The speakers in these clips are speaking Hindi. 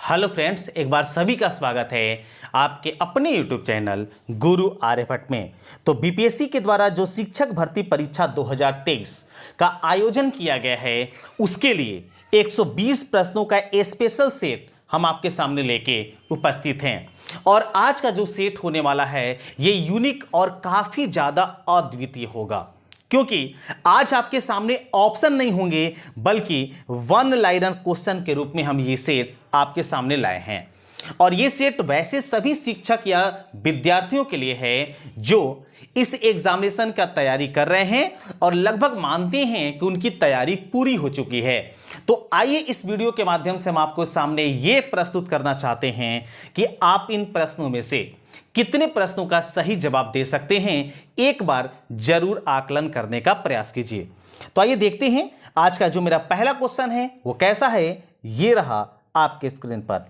हेलो फ्रेंड्स, एक बार सभी का स्वागत है आपके अपने यूट्यूब चैनल गुरु आर्यभट्ट में। तो बीपीएससी के द्वारा जो शिक्षक भर्ती परीक्षा 2023 का आयोजन किया गया है, उसके लिए 120 प्रश्नों का स्पेशल सेट हम आपके सामने लेके उपस्थित हैं। और आज का जो सेट होने वाला है ये यूनिक और काफ़ी ज़्यादा अद्वितीय होगा, क्योंकि आज आपके सामने ऑप्शन नहीं होंगे बल्कि वन लाइनर क्वेश्चन के रूप में हम ये सेट आपके सामने लाए हैं। और ये सेट वैसे सभी शिक्षक या विद्यार्थियों के लिए है जो इस एग्जामिनेशन का तैयारी कर रहे हैं और लगभग मानते हैं कि उनकी तैयारी पूरी हो चुकी है। तो आइए इस वीडियो के माध्यम से हम आपको सामने ये प्रस्तुत करना चाहते हैं कि आप इन प्रश्नों में से कितने प्रश्नों का सही जवाब दे सकते हैं। एक बार जरूर आकलन करने का प्रयास कीजिए। तो आइए देखते हैं आज का जो मेरा पहला क्वेश्चन है वो कैसा है। ये रहा आपके स्क्रीन पर।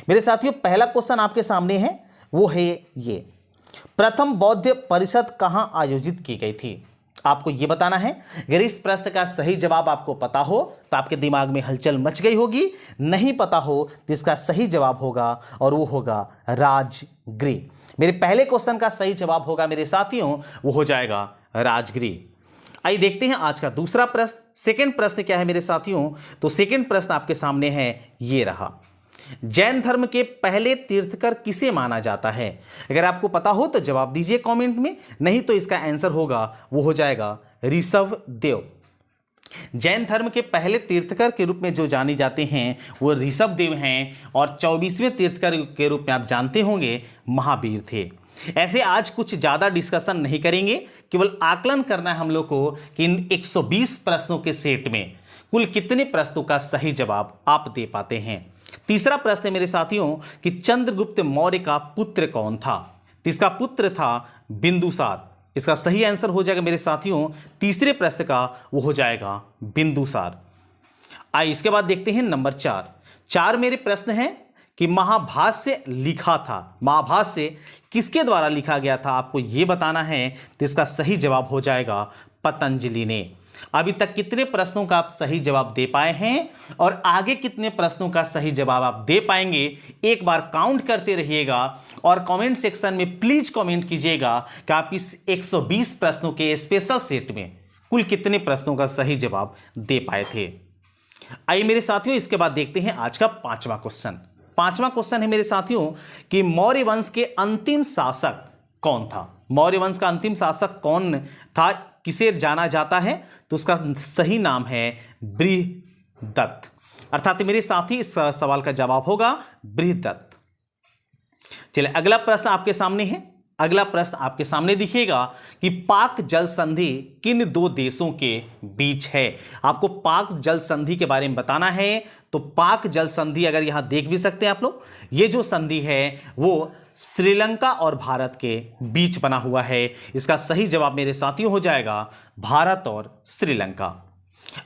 मेरे साथियों, पहला क्वेश्चन आपके सामने है, वो है ये: प्रथम बौद्ध परिषद कहां आयोजित की गई थी? आपको यह बताना है। अगर इस प्रश्न का सही जवाब आपको पता हो तो आपके दिमाग में हलचल मच गई होगी, नहीं पता हो तो इसका सही जवाब होगा और वो होगा राजगृह। मेरे पहले क्वेश्चन का सही जवाब होगा मेरे साथियों, वो हो जाएगा राजगृह। आइए देखते हैं आज का दूसरा प्रश्न। सेकंड प्रश्न क्या है मेरे साथियों? तो सेकंड प्रश्न आपके सामने है, ये रहा: जैन धर्म के पहले तीर्थकर किसे माना जाता है? अगर आपको पता हो तो जवाब दीजिए कमेंट में, नहीं तो इसका आंसर होगा, वो हो जाएगा ऋषभ देव। जैन धर्म के पहले तीर्थकर के रूप में जो जाने जाते हैं वो ऋषभ देव हैं, और 24वें तीर्थकर के रूप में आप जानते होंगे महावीर थे। ऐसे आज कुछ ज्यादा डिस्कशन नहीं करेंगे, केवल आकलन करना है हम लोग को कि इन 120 प्रश्नों के सेट में कुल कितने प्रश्नों का सही जवाब आप दे पाते हैं। तीसरा प्रश्न है मेरे साथियों कि चंद्रगुप्त मौर्य का पुत्र कौन था? तो इसका पुत्र था बिंदुसार। इसका सही आंसर हो जाएगा मेरे साथियों तीसरे प्रश्न का, वो हो जाएगा बिंदुसार। आइए इसके बाद देखते हैं नंबर 4 मेरे प्रश्न है कि महाभाष्य लिखा था, महाभाष्य किसके द्वारा लिखा गया था? आपको यह बताना है। तो इसका सही जवाब हो जाएगा पतंजलि ने। अभी तक कितने प्रश्नों का आप सही जवाब दे पाए हैं और आगे कितने प्रश्नों का सही जवाब आप दे पाएंगे, एक बार काउंट करते रहिएगा और कमेंट सेक्शन में प्लीज कमेंट कीजिएगा कि आप इस 120 प्रश्नों के स्पेशल सेट में कुल कितने प्रश्नों का सही जवाब दे पाए थे। आइए मेरे साथियों इसके बाद देखते हैं आज का पांचवा क्वेश्चन। पांचवा क्वेश्चन है मेरे साथियों कि मौर्य वंश के अंतिम शासक कौन था? मौर्य वंश का अंतिम शासक कौन था, किसे जाना जाता है? तो उसका सही नाम है बृहदत्त। अर्थात मेरे साथी इस सवाल का जवाब होगा बृहदत्त। चलिए अगला प्रश्न आपके सामने है। अगला प्रश्न आपके सामने दिखेगा कि पाक जल संधि किन दो देशों के बीच है? आपको पाक जल संधि के बारे में बताना है। तो पाक जल संधि अगर यहां देख भी सकते हैं आप लोग, ये जो संधि है वो श्रीलंका और भारत के बीच बना हुआ है। इसका सही जवाब मेरे साथियों हो जाएगा भारत और श्रीलंका।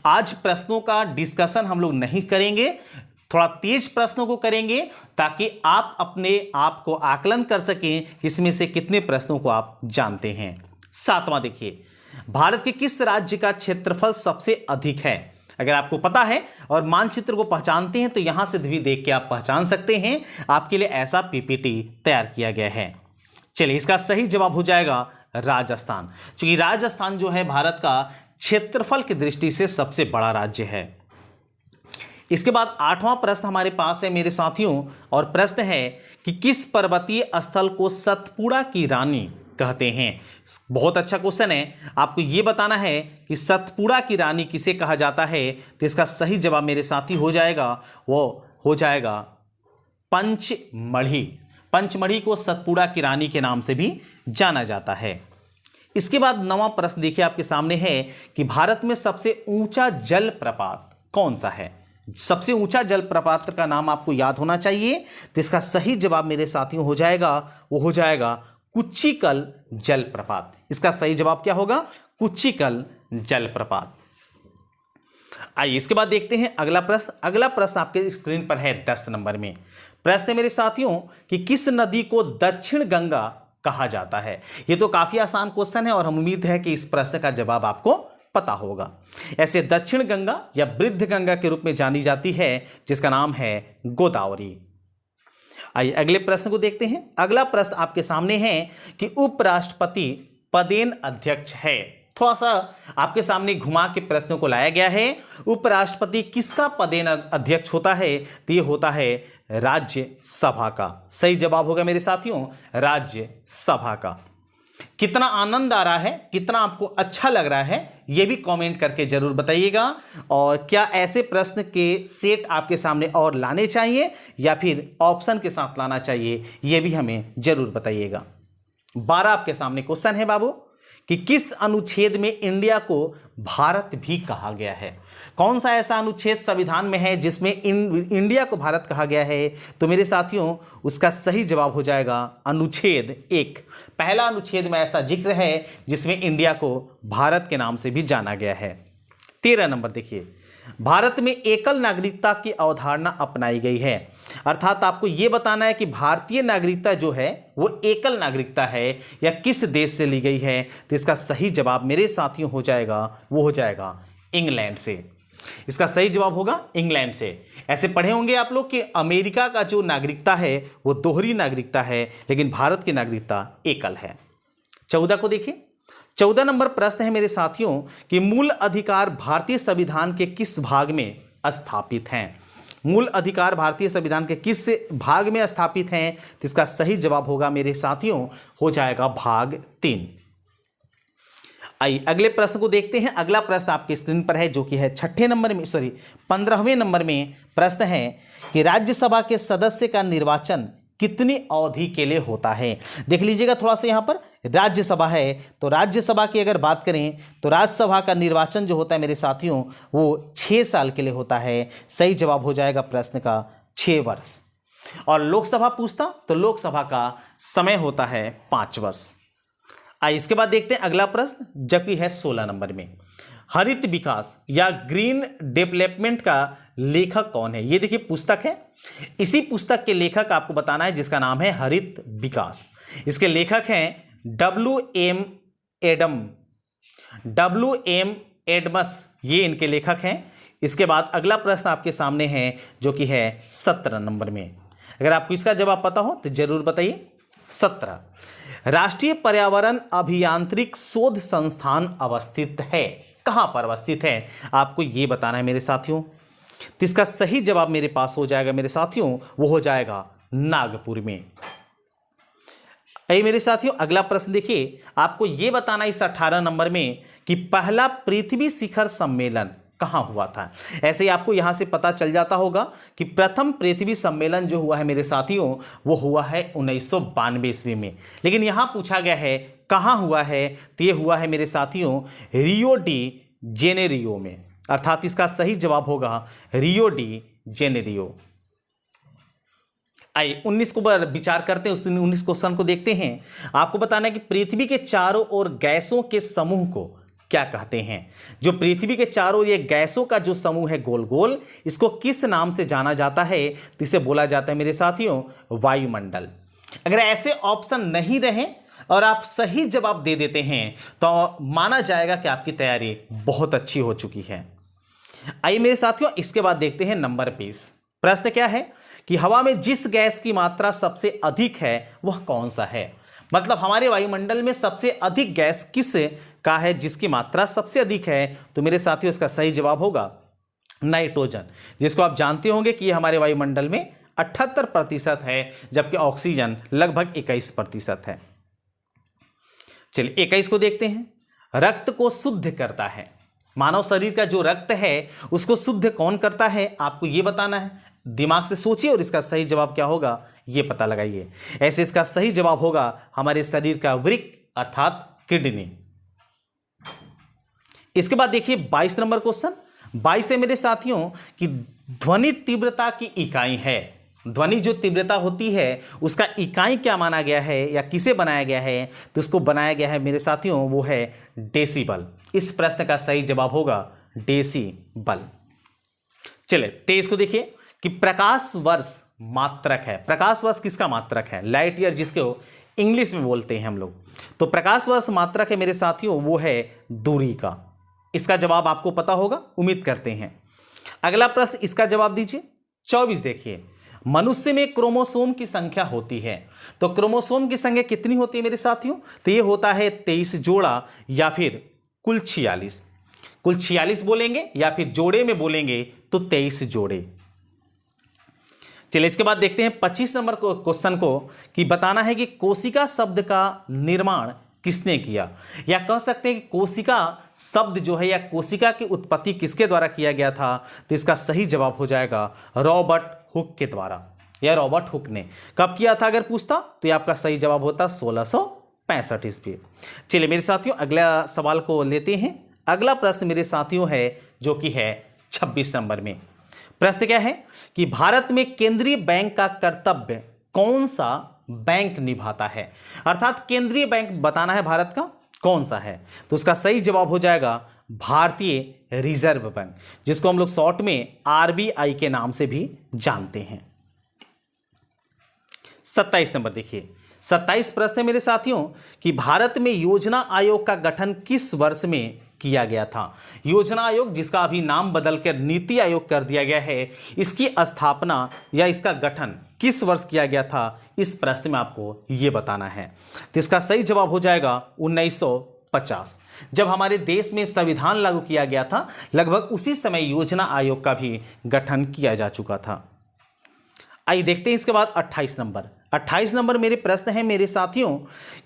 आज प्रश्नों का डिस्कशन हम लोग नहीं करेंगे, थोड़ा तेज प्रश्नों को करेंगे ताकि आप अपने आप को आकलन कर सकें कि इसमें से कितने प्रश्नों को आप जानते हैं। सातवां देखिए, भारत के किस राज्य का क्षेत्रफल सबसे अधिक है? अगर आपको पता है और मानचित्र को पहचानते हैं तो यहां से भी देख के आप पहचान सकते हैं। आपके लिए ऐसा पीपीटी तैयार किया गया है। चलिए इसका सही जवाब हो जाएगा राजस्थान, क्योंकि राजस्थान जो है भारत का क्षेत्रफल की दृष्टि से सबसे बड़ा राज्य है। इसके बाद 8वां प्रश्न हमारे पास है मेरे साथियों, और प्रश्न है कि किस पर्वतीय स्थल को सतपुड़ा की रानी कहते हैं? बहुत अच्छा क्वेश्चन है। आपको यह बताना है कि सतपुड़ा की रानी किसे कहा जाता है। तो इसका सही जवाब मेरे साथी हो जाएगा, वो हो जाएगा पंचमढ़ी। पंचमढ़ी को सतपुड़ा की रानी के नाम से भी जाना जाता है। इसके बाद 9वां प्रश्न देखिए आपके सामने है कि भारत में सबसे ऊंचा जलप्रपात कौन सा है? सबसे ऊंचा जलप्रपात का नाम आपको याद होना चाहिए। तो इसका सही जवाब मेरे साथियों हो जाएगा, वो हो जाएगा कुच्चिकल जलप्रपात। इसका सही जवाब क्या होगा? कुच्चिकल जलप्रपात। आइए इसके बाद देखते हैं अगला प्रश्न। अगला प्रश्न आपके स्क्रीन पर है 10 नंबर में। प्रश्न है मेरे साथियों कि किस नदी को दक्षिण गंगा कहा जाता है? यह तो काफी आसान क्वेश्चन है और हम उम्मीद है कि इस प्रश्न का जवाब आपको पता होगा। ऐसे दक्षिण गंगा या वृद्ध गंगा के रूप में जानी जाती है, जिसका नाम है गोदावरी। आइए अगले प्रश्न को देखते हैं। अगला प्रश्न आपके सामने है कि उपराष्ट्रपति पदेन अध्यक्ष है। थोड़ा सा आपके सामने घुमा के प्रश्नों को लाया गया है। उपराष्ट्रपति किसका पदेन अध्यक्ष होता है? तो ये होता है राज्यसभा का। सही जवाब होगा मेरे साथियों राज्यसभा का। कितना आनंद आ रहा है, कितना आपको अच्छा लग रहा है, यह भी कमेंट करके जरूर बताइएगा। और क्या ऐसे प्रश्न के सेट आपके सामने और लाने चाहिए या फिर ऑप्शन के साथ लाना चाहिए, यह भी हमें जरूर बताइएगा। 12 आपके सामने क्वेश्चन है बाबू कि किस अनुच्छेद में इंडिया को भारत भी कहा गया है? कौन सा ऐसा अनुच्छेद संविधान में है जिसमें इंडिया को भारत कहा गया है? तो मेरे साथियों उसका सही जवाब हो जाएगा अनुच्छेद 1। पहला अनुच्छेद में ऐसा जिक्र है जिसमें इंडिया को भारत के नाम से भी जाना गया है। 13 नंबर देखिए, भारत में एकल नागरिकता की अवधारणा अपनाई गई है। अर्थात आपको यह बताना है कि भारतीय नागरिकता जो है वो एकल नागरिकता है या किस देश से ली गई है। तो इसका सही जवाब मेरे साथियों हो जाएगा, वो हो जाएगा इंग्लैंड से। इसका सही जवाब होगा इंग्लैंड से। ऐसे पढ़े होंगे आप लोग कि अमेरिका का जो नागरिकता है वो दोहरी नागरिकता है, लेकिन भारत की नागरिकता एकल है। 14 को देखिए। 14 नंबर प्रश्न है मेरे साथियों कि मूल अधिकार भारतीय संविधान के किस भाग में स्थापित हैं? मूल अधिकार भारतीय संविधान के किस भाग में स्थापित हैं? तो इसका सही जवाब होगा मेरे साथियों हो जाएगा भाग 3। आइए अगले प्रश्न को देखते हैं। अगला प्रश्न आपके स्क्रीन पर है जो कि है 15वें नंबर में प्रश्न है कि राज्यसभा के सदस्य का निर्वाचन कितनी अवधि के लिए होता है? देख लीजिएगा थोड़ा सा, यहाँ पर राज्यसभा है तो राज्यसभा की अगर बात करें तो राज्यसभा का निर्वाचन जो होता है मेरे साथियों वो 6 साल के लिए होता है। सही जवाब हो जाएगा प्रश्न का 6 वर्ष। और लोकसभा पूछता तो लोकसभा का समय होता है 5 वर्ष। आइए इसके बाद देखते हैं अगला प्रश्न जबकि है 16 नंबर में। हरित विकास या ग्रीन डेवलपमेंट का लेखक कौन है? ये देखिए पुस्तक है, इसी पुस्तक के लेखक आपको बताना है जिसका नाम है हरित विकास। इसके लेखक हैं W.M. एडम्स, ये इनके लेखक हैं। इसके बाद अगला प्रश्न आपके सामने है जो कि है 17 नंबर में। अगर आपको इसका जवाब पता हो तो जरूर बताइए। 17, राष्ट्रीय पर्यावरण अभियांत्रिक शोध संस्थान अवस्थित है। कहां पर अवस्थित है आपको ये बताना है मेरे साथियों। तो इसका सही जवाब मेरे पास हो जाएगा मेरे साथियों, वो हो जाएगा नागपुर में। मेरे साथियों अगला प्रश्न देखिए, आपको यह बताना इस 18 नंबर में कि पहला पृथ्वी शिखर सम्मेलन कहां हुआ था। ऐसे ही आपको यहां से पता चल जाता होगा कि प्रथम पृथ्वी सम्मेलन जो हुआ है मेरे साथियों वो हुआ है 1992 ईस्वी में, लेकिन यहां पूछा गया है कहां हुआ है। तो ये हुआ है मेरे साथियों रियो डी जेनेरियो में। अर्थात इसका सही जवाब होगा रियो डी जेनेरियो। आइए 19 को विचार करते हैं, उस 19 क्वेश्चन को देखते हैं। आपको बताना है कि पृथ्वी के चारों ओर गैसों के समूह को क्या कहते हैं। जो पृथ्वी के चारों ओर ये गैसों का जो समूह है गोल गोल, इसको किस नाम से जाना जाता है? तो इसे बोला जाता है मेरे साथियों वायुमंडल। अगर ऐसे ऑप्शन नहीं रहे और आप सही जवाब दे देते हैं तो माना जाएगा कि आपकी तैयारी बहुत अच्छी हो चुकी है। आइए मेरे साथियों इसके बाद देखते हैं नंबर 20। प्रश्न क्या है कि हवा में जिस गैस की मात्रा सबसे अधिक है वह कौन सा है? मतलब हमारे वायुमंडल में सबसे अधिक गैस किस का है जिसकी मात्रा सबसे अधिक है? तो मेरे साथियों इसका सही जवाब होगा नाइट्रोजन, जिसको आप जानते होंगे कि यह हमारे वायुमंडल में 78% है, जबकि ऑक्सीजन लगभग 21% है। चलिए 21 को देखते हैं। रक्त को शुद्ध करता है, मानव शरीर का जो रक्त है उसको शुद्ध कौन करता है आपको यह बताना है। दिमाग से सोचिए और इसका सही जवाब क्या होगा ये पता लगाइए। ऐसे इसका सही जवाब होगा हमारे शरीर का वृक्क अर्थात किडनी। इसके बाद देखिए 22 नंबर क्वेश्चन। 22 है मेरे साथियों कि ध्वनि तीव्रता की इकाई है। ध्वनि जो तीव्रता होती है उसका इकाई क्या माना गया है या किसे बनाया गया है? तो इसको बनाया गया है मेरे साथियों वो है डेसिबल। इस प्रश्न का सही जवाब होगा डेसिबल। चलिए 23 को देखिए कि प्रकाश वर्ष मात्रक है। प्रकाश वर्ष किसका मात्रक है? लाइट ईयर, जिसको इंग्लिश में बोलते हैं हम लोग। तो प्रकाश वर्ष मात्रक है मेरे साथियों वो है दूरी का। इसका जवाब आपको पता होगा, उम्मीद करते हैं। अगला प्रश्न इसका जवाब दीजिए। 24 देखिए, मनुष्य में क्रोमोसोम की संख्या होती है। तो क्रोमोसोम की संख्या कितनी होती है मेरे साथियों? तो ये होता है 23 जोड़ा या फिर कुल 46। कुल 46 बोलेंगे या फिर जोड़े में बोलेंगे तो 23 जोड़े। चलिए इसके बाद देखते हैं 25 नंबर क्वेश्चन को कि बताना है कि कोशिका शब्द का निर्माण किसने किया, या कह सकते हैं कि कोशिका शब्द जो है या कोशिका की उत्पत्ति किसके द्वारा किया गया था। तो इसका सही जवाब हो जाएगा रॉबर्ट हुक के द्वारा, या रॉबर्ट हुक ने कब किया था अगर पूछता तो ये आपका सही जवाब होता 1665 ईस्वी। चलिए मेरे साथियों अगला सवाल को लेते हैं। अगला प्रश्न मेरे साथियों है जो कि है 26 नंबर में। प्रश्न क्या है कि भारत में केंद्रीय बैंक का कर्तव्य कौन सा बैंक निभाता है, अर्थात केंद्रीय बैंक बताना है भारत का कौन सा है। तो उसका सही जवाब हो जाएगा भारतीय रिजर्व बैंक, जिसको हम लोग शॉर्ट में आरबीआई के नाम से भी जानते हैं। 27 नंबर देखिए, 27 प्रश्न है मेरे साथियों कि भारत में योजना आयोग का गठन किस वर्ष में किया गया था। योजना आयोग जिसका अभी नाम बदलकर नीति आयोग कर दिया गया है, इसकी स्थापना या इसका गठन किस वर्ष किया गया था, इस प्रश्न में आपको यह बताना है। तो इसका सही जवाब हो जाएगा 1950। जब हमारे देश में संविधान लागू किया गया था, लगभग उसी समय योजना आयोग का भी गठन किया जा चुका था। आइए देखते हैं इसके बाद 28 नंबर। 28 नंबर मेरे प्रश्न है मेरे साथियों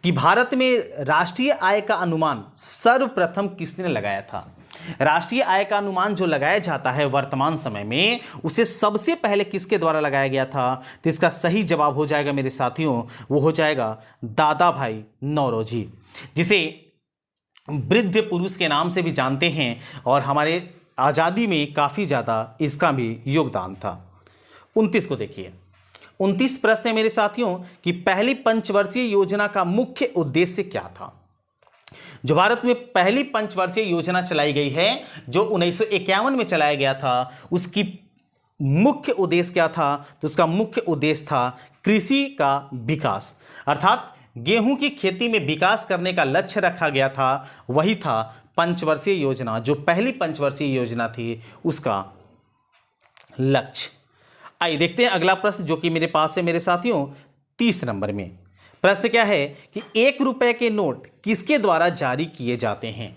कि भारत में राष्ट्रीय आय का अनुमान सर्वप्रथम किसने लगाया था। राष्ट्रीय आय का अनुमान जो लगाया जाता है वर्तमान समय में, उसे सबसे पहले किसके द्वारा लगाया गया था। तो इसका सही जवाब हो जाएगा मेरे साथियों, वो हो जाएगा दादा भाई नौरोजी, जिसे वृद्ध पुरुष के नाम से भी जानते हैं, और हमारे आज़ादी में काफ़ी ज़्यादा इसका भी योगदान था। 29 को देखिए, 29 प्रश्न है मेरे साथियों कि पहली पंचवर्षीय योजना का मुख्य उद्देश्य क्या था। जो भारत में पहली पंचवर्षीय योजना चलाई गई है, जो 1951 में चलाया गया था, उसकी मुख्य उद्देश्य क्या था। तो उसका मुख्य उद्देश्य था कृषि का विकास, अर्थात गेहूं की खेती में विकास करने का लक्ष्य रखा गया था। वही था पंचवर्षीय योजना, जो पहली पंचवर्षीय योजना थी, उसका लक्ष्य। आइए देखते हैं अगला प्रश्न जो कि मेरे पास है मेरे साथियों 30 नंबर में। प्रश्न क्या है कि 1 रुपए के नोट किसके द्वारा जारी किए जाते हैं।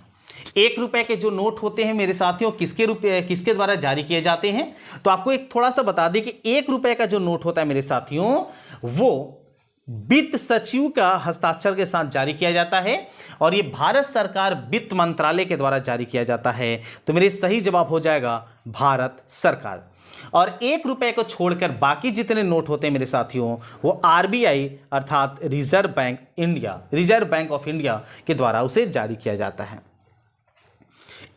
1 रुपए के जो नोट होते हैं मेरे साथियों किसके द्वारा जारी किए जाते हैं। तो आपको एक थोड़ा सा बता दें कि 1 रुपए का जो नोट होता है मेरे साथियों, वो वित्त सचिव का हस्ताक्षर के साथ जारी किया जाता है, और ये भारत सरकार वित्त मंत्रालय के द्वारा जारी किया जाता है। तो मेरे सही जवाब हो जाएगा भारत सरकार। और 1 रुपए को छोड़कर बाकी जितने नोट होते हैं मेरे साथियों, वो आरबीआई अर्थात रिजर्व बैंक ऑफ इंडिया के द्वारा उसे जारी किया जाता है।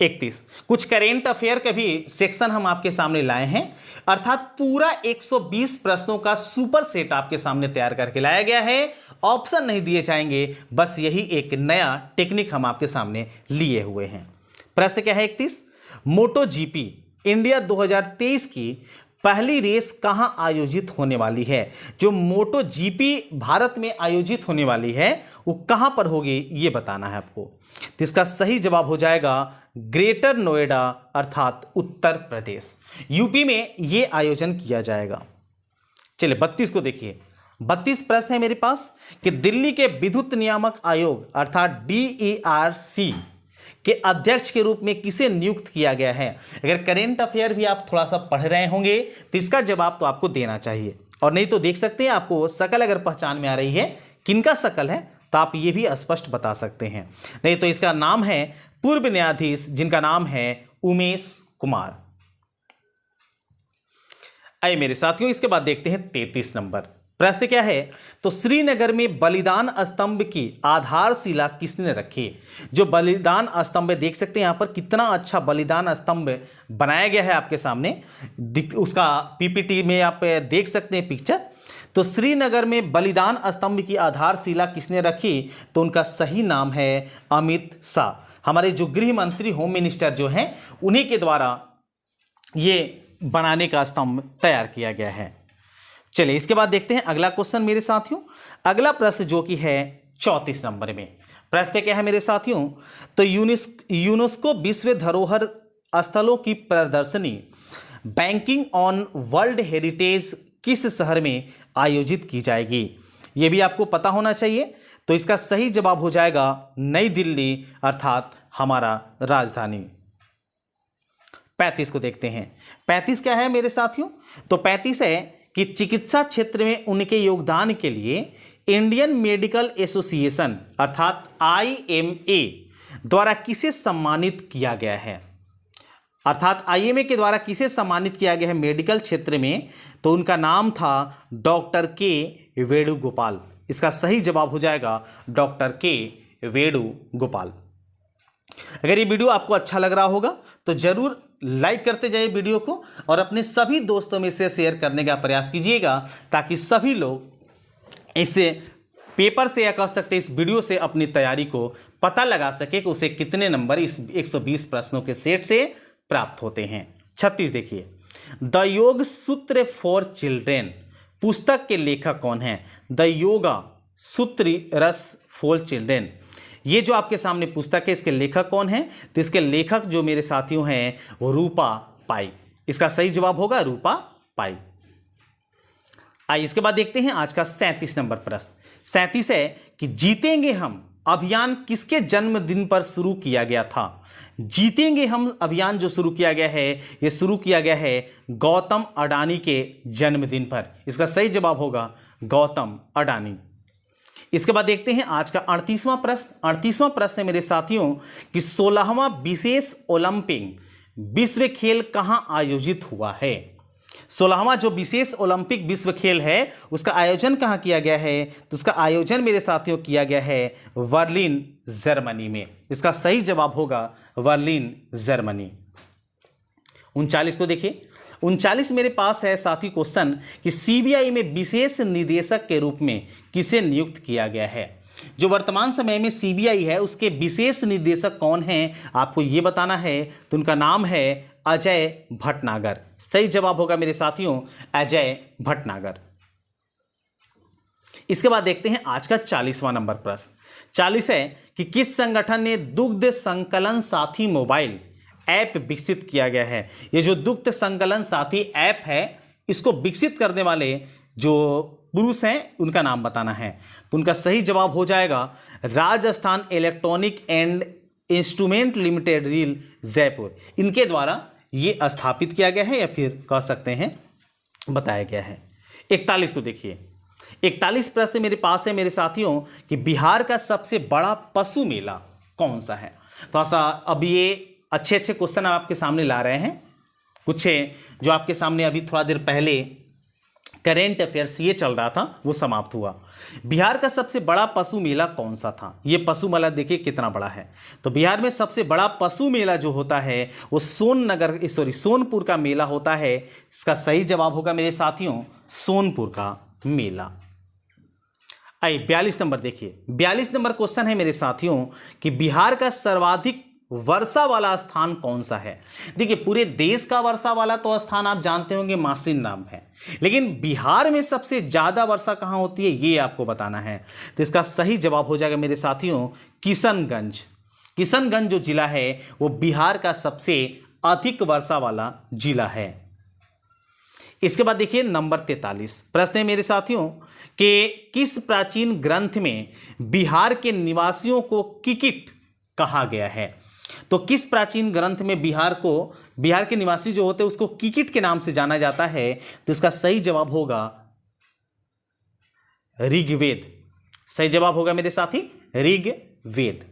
31 कुछ करेंट अफेयर का भी सेक्शन हम आपके सामने लाए हैं, अर्थात पूरा 120 प्रश्नों का सुपर सेट आपके सामने तैयार करके लाया गया है। ऑप्शन नहीं दिए जाएंगे, बस यही एक नया टेक्निक हम आपके सामने लिए हुए हैं। प्रश्न क्या है 31, मोटो जीपी इंडिया 2023 की पहली रेस कहां आयोजित होने वाली है। जो मोटो जीपी भारत में आयोजित होने वाली है, वो कहां पर होगी ये बताना है आपको। तो इसका सही जवाब हो जाएगा ग्रेटर नोएडा अर्थात उत्तर प्रदेश, यूपी में ये आयोजन किया जाएगा। चलिए 32 को देखिए, 32 प्रश्न है मेरे पास कि दिल्ली के विद्युत नियामक आयोग अर्थात DERC के अध्यक्ष के रूप में किसे नियुक्त किया गया है। अगर करेंट अफेयर भी आप थोड़ा सा पढ़ रहे होंगे तो इसका जवाब तो आपको देना चाहिए, और नहीं तो देख सकते हैं आपको शकल अगर पहचान में आ रही है किनका शकल है तो आप ये भी स्पष्ट बता सकते हैं। नहीं तो इसका नाम है पूर्व न्यायाधीश, जिनका नाम है उमेश कुमार। आइए मेरे साथियों इसके बाद देखते हैं 33 नंबर। प्रश्न क्या है, तो श्रीनगर में बलिदान स्तंभ की आधारशिला किसने रखी। जो बलिदान स्तंभ देख सकते हैं यहाँ पर कितना अच्छा बलिदान स्तंभ बनाया गया है आपके सामने, उसका पीपीटी में आप देख सकते हैं पिक्चर। तो श्रीनगर में बलिदान स्तंभ की आधारशिला किसने रखी, तो उनका सही नाम है अमित शाह। हमारे जो गृह मंत्री होम मिनिस्टर जो हैं, उन्हीं के द्वारा ये बनाने का स्तंभ तैयार किया गया है। चलिए इसके बाद देखते हैं अगला क्वेश्चन मेरे साथियों। अगला प्रश्न जो कि है 34 नंबर में। प्रश्न क्या है मेरे साथियों, तो यूनेस्को विश्व धरोहर स्थलों की प्रदर्शनी बैंकिंग ऑन वर्ल्ड हेरिटेज किस शहर में आयोजित की जाएगी? ये भी आपको पता होना चाहिए। तो इसका सही जवाब हो जाएगा नई दिल्ली, अर्थात हमारा राजधानी। 35 को देखते हैं। 35 क्या है मेरे साथियों? तो 35 है कि चिकित्सा क्षेत्र में उनके योगदान के लिए इंडियन मेडिकल एसोसिएशन अर्थात IMA द्वारा किसे सम्मानित किया गया है? अर्थात IMA के द्वारा किसे सम्मानित किया गया है मेडिकल क्षेत्र में? तो उनका नाम था डॉक्टर के वेणुगोपाल। इसका सही जवाब हो जाएगा डॉक्टर के वेणुगोपाल। अगर ये वीडियो आपको अच्छा लग रहा होगा तो जरूर लाइक करते जाइए वीडियो को और अपने सभी दोस्तों में से शेयर करने का प्रयास कीजिएगा, ताकि सभी लोग इससे पेपर से या कह सकते इस वीडियो से अपनी तैयारी को पता लगा सके कि उसे कितने नंबर इस 120 प्रश्नों के सेट से प्राप्त होते हैं। 36 देखिए, द योग सूत्र फॉर चिल्ड्रेन पुस्तक के लेखक कौन हैं? द योगा सूत्र रस फॉर चिल्ड्रेन, ये जो आपके सामने पुस्तक है इसके लेखक कौन हैं? तो इसके लेखक जो मेरे साथियों हैं वो रूपा पाई। इसका सही जवाब होगा रूपा पाई। आइए इसके बाद देखते हैं आज का 37 नंबर प्रश्न। 37 है कि जीतेंगे हम अभियान किसके जन्मदिन पर शुरू किया गया था? जीतेंगे हम अभियान जो शुरू किया गया है, ये शुरू किया गया है गौतम अडानी के जन्मदिन पर। इसका सही जवाब होगा गौतम अडानी। इसके बाद देखते हैं आज का 38वां प्रश्न। 38वां प्रश्न है मेरे साथियों कि 16वां विशेष ओलंपिक विश्व खेल कहां आयोजित हुआ है? 16वां जो विशेष ओलंपिक विश्व खेल है उसका आयोजन कहां किया गया है? तो उसका आयोजन मेरे साथियों किया गया है बर्लिन, जर्मनी में। इसका सही जवाब होगा बर्लिन, जर्मनी। 39 को देखिए। 39 मेरे पास है साथी क्वेश्चन कि CBI में विशेष निदेशक के रूप में किसे नियुक्त किया गया है? जो वर्तमान समय में CBI है उसके विशेष निदेशक कौन हैं आपको ये बताना है। तो उनका नाम है अजय भटनागर। सही जवाब होगा मेरे साथियों अजय भटनागर। इसके बाद देखते हैं आज का 40वां नंबर प्रश्न। 40 है कि किस संगठन ने दुग्ध संकलन साथी मोबाइल ऐप विकसित किया गया है? ये जो दुग्ध संकलन साथी ऐप है इसको विकसित करने वाले जो पुरुष हैं उनका नाम बताना है। तो उनका सही जवाब हो जाएगा Rajasthan electronic and instrument limited reel Jaipur. इनके द्वारा ये स्थापित किया गया है या फिर कह सकते हैं बताया गया है। 41 को देखिए। 41 प्रश्न मेरे पास है मेरे साथियों कि बिहार का सबसे बड़ा पशु मेला कौन सा है? तो ऐसा अब ये अच्छे क्वेश्चन आपके सामने ला रहे हैं। कुछ जो आपके सामने अभी थोड़ा देर पहले करेंट अफेयर्स ये चल रहा था वो समाप्त हुआ। बिहार का सबसे बड़ा पशु मेला कौन सा था? ये पशु मेला देखिए कितना बड़ा है। तो बिहार में सबसे बड़ा पशु मेला जो होता है वो सोनपुर का मेला होता है। इसका सही जवाब होगा मेरे साथियों सोनपुर का मेला। आइए 42 नंबर देखिए। 42 नंबर क्वेश्चन है मेरे साथियों कि बिहार का सर्वाधिक वर्षा वाला स्थान कौन सा है? देखिए पूरे देश का वर्षा वाला तो स्थान आप जानते होंगे मासिन नाम है, लेकिन बिहार में सबसे ज्यादा वर्षा कहां होती है ये आपको बताना है। तो इसका सही जवाब हो जाएगा मेरे साथियों किशनगंज। किशनगंज जो जिला है वो बिहार का सबसे अधिक वर्षा वाला जिला है। इसके बाद देखिए नंबर 43 प्रश्न है मेरे साथियों कि किस प्राचीन ग्रंथ में बिहार के निवासियों को किकिट कहा गया है? तो किस प्राचीन ग्रंथ में बिहार के निवासी जो होते हैं उसको किकिट के नाम से जाना जाता है? तो इसका सही जवाब होगा ऋग्वेद। सही जवाब होगा मेरे साथी ऋग्वेद।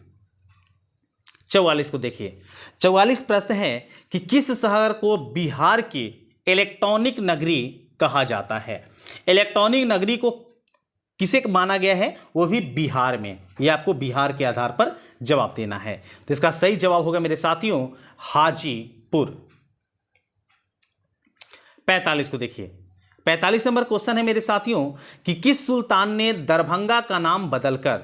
44 को देखिए। 44 प्रश्न है कि किस शहर को बिहार की इलेक्ट्रॉनिक नगरी कहा जाता है? इलेक्ट्रॉनिक नगरी को किसे माना गया है? वो भी बिहार में। ये आपको बिहार के आधार पर जवाब देना है। तो इसका सही जवाब होगा मेरे साथियों हाजीपुर। 45 को देखिए। 45 नंबर क्वेश्चन है मेरे साथियों कि किस सुल्तान ने दरभंगा का नाम बदलकर